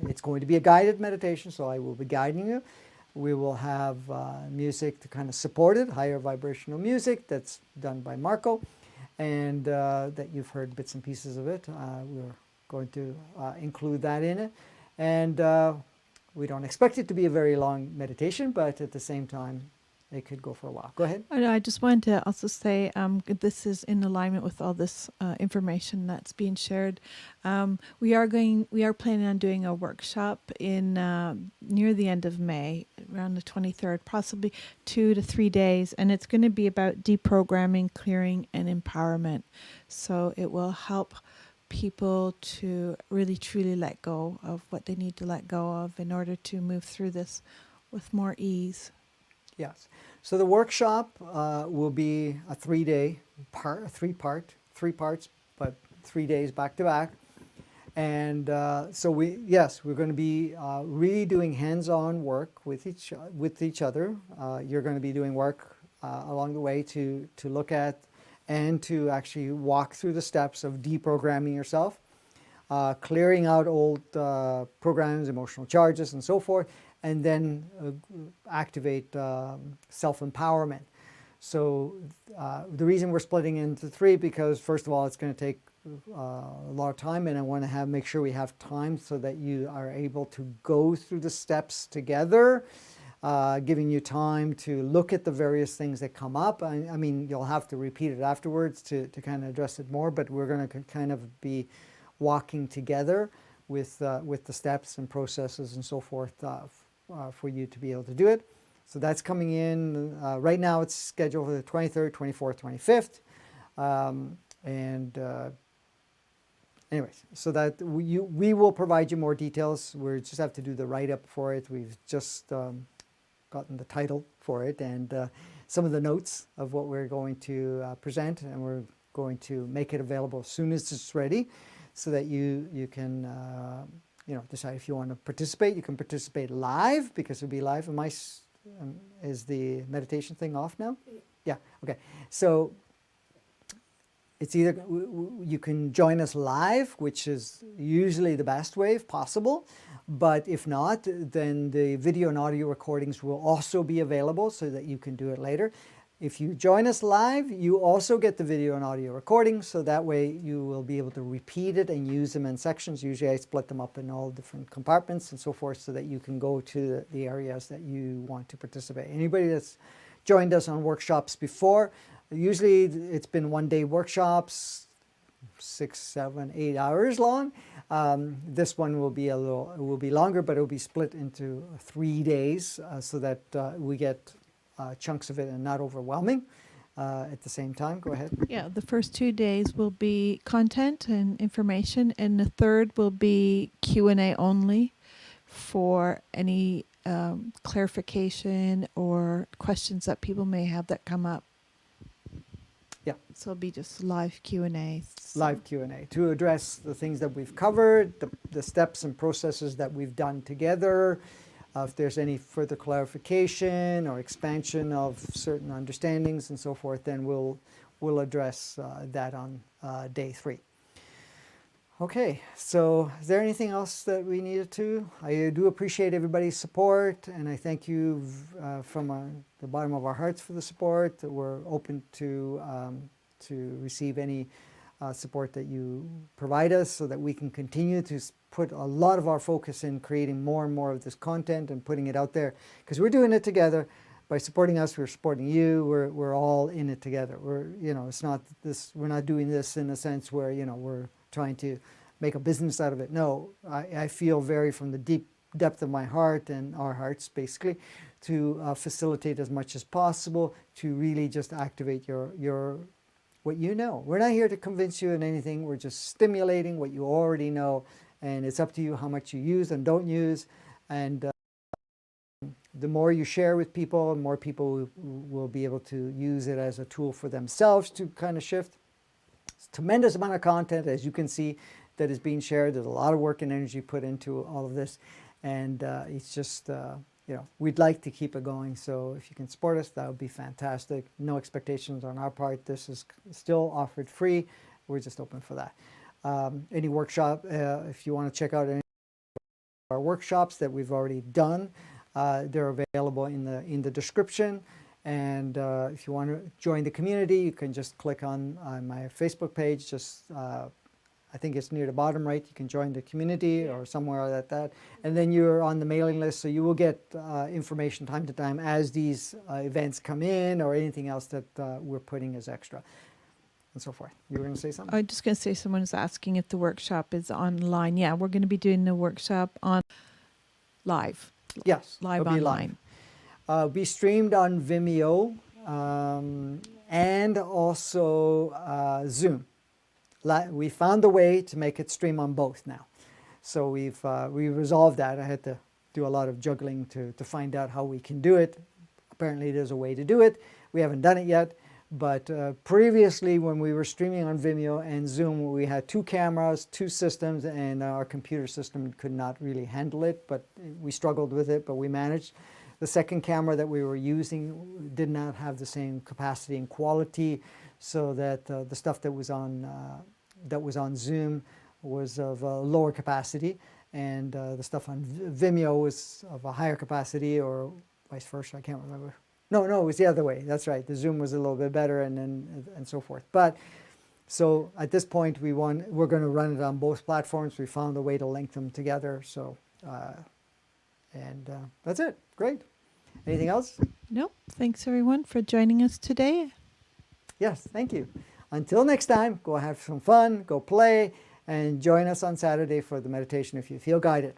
it's going to be a guided meditation, so I will be guiding you. We will have music to kind of support it, higher vibrational music that's done by Marco, and that you've heard bits and pieces of it. We're going to include that in it. And we don't expect it to be a very long meditation, but at the same time, it could go for a while. Go ahead. I just wanted to also say this is in alignment with all this information that's being shared. We are planning on doing a workshop in near the end of May, around the 23rd, possibly 2 to 3 days, and it's going to be about deprogramming, clearing, and empowerment. So it will help people to really truly let go of what they need to let go of in order to move through this with more ease. Yes. So the workshop will be a 3-day three parts, but 3 days back to back. And so we're going to be really doing hands-on work with each other. You're going to be doing work along the way to look at and to actually walk through the steps of deprogramming yourself, clearing out old programs, emotional charges, and so forth, and then activate self-empowerment. So the reason we're splitting into 3, because first of all, it's going to take a lot of time, and I want to make sure we have time so that you are able to go through the steps together giving you time to look at the various things that come up. I mean, you'll have to repeat it afterwards to kind of address it more, but we're going to kind of be walking together with the steps and processes and so forth for you to be able to do it. So that's coming in. Right now it's scheduled for the 23rd, 24th, 25th. Anyways, so that we will provide you more details. We just have to do the write-up for it. We've just gotten the title for it and some of the notes of what we're going to present, and we're going to make it available as soon as it's ready so that you can decide if you want to participate. You can participate live because it'll be live. Is the meditation thing off now? Yeah, okay. So it's either you can join us live, which is usually the best way if possible, but if not, then the video and audio recordings will also be available so that you can do it later. If you join us live, you also get the video and audio recordings, so that way you will be able to repeat it and use them in sections. Usually I split them up in all different compartments and so forth so that you can go to the areas that you want to participate. Anybody that's joined us on workshops before, usually it's been one-day workshops, 6, 7, 8 hours long. This one will be longer, but it will be split into 3 days so that we get chunks of it and not overwhelming at the same time. Go ahead. Yeah, the first 2 days will be content and information, and the third will be Q&A only for any clarification or questions that people may have that come up. Yeah. So it'll be just live Q&A. Live Q&A to address the things that we've covered, the steps and processes that we've done together. If there's any further clarification or expansion of certain understandings and so forth, then we'll address that on day 3. Okay, so is there anything else that we needed to? I do appreciate everybody's support, and I thank you from the bottom of our hearts for the support. We're open to receive any support that you provide us so that we can continue to put a lot of our focus in creating more and more of this content and putting it out there, because we're doing it together. By supporting us, we're supporting you. We're all in it together. It's not this. We're not doing this in a sense where we're trying to make a business out of it. No, I feel very from the deep depth of my heart and our hearts basically to facilitate as much as possible to really just activate your what you know. We're not here to convince you in anything. We're just stimulating what you already know, and it's up to you how much you use and don't use. And the more you share with people, the more people will be able to use it as a tool for themselves to kind of shift. It's a tremendous amount of content, as you can see, that is being shared. There's a lot of work and energy put into all of this, and it's just we'd like to keep it going. So if you can support us, that would be fantastic. No expectations on our part. This is still offered free. We're just open for that. Any workshop, if you want to check out any of our workshops that we've already done, they're available in the description. And if you want to join the community, you can just click on my Facebook page. Just I think it's near the bottom right. You can join the community or somewhere like that. And then you're on the mailing list, so you will get information time to time as these events come in or anything else that we're putting as extra and so forth. You were going to say something? I'm just going to say someone's asking if the workshop is online. Yeah, we're going to be doing the workshop on live. Yes. Live it'll be online. Be streamed on Vimeo and also Zoom. We found a way to make it stream on both now. So we resolved that. I had to do a lot of juggling to find out how we can do it. Apparently there's a way to do it. We haven't done it yet. But previously when we were streaming on Vimeo and Zoom, we had 2 cameras, 2 systems, and our computer system could not really handle it. But we struggled with it, but we managed. The second camera that we were using did not have the same capacity and quality, so that the stuff that was on Zoom was of a lower capacity, and the stuff on Vimeo was of a higher capacity, or vice versa. I can't remember. No, it was the other way. That's right. The Zoom was a little bit better, and so forth. But so at this point, we're going to run it on both platforms. We found a way to link them together. So, and that's it. Great. Anything else? Nope. Thanks everyone for joining us today. Yes, thank you. Until next time, go have some fun, go play, and join us on Saturday for the meditation if you feel guided.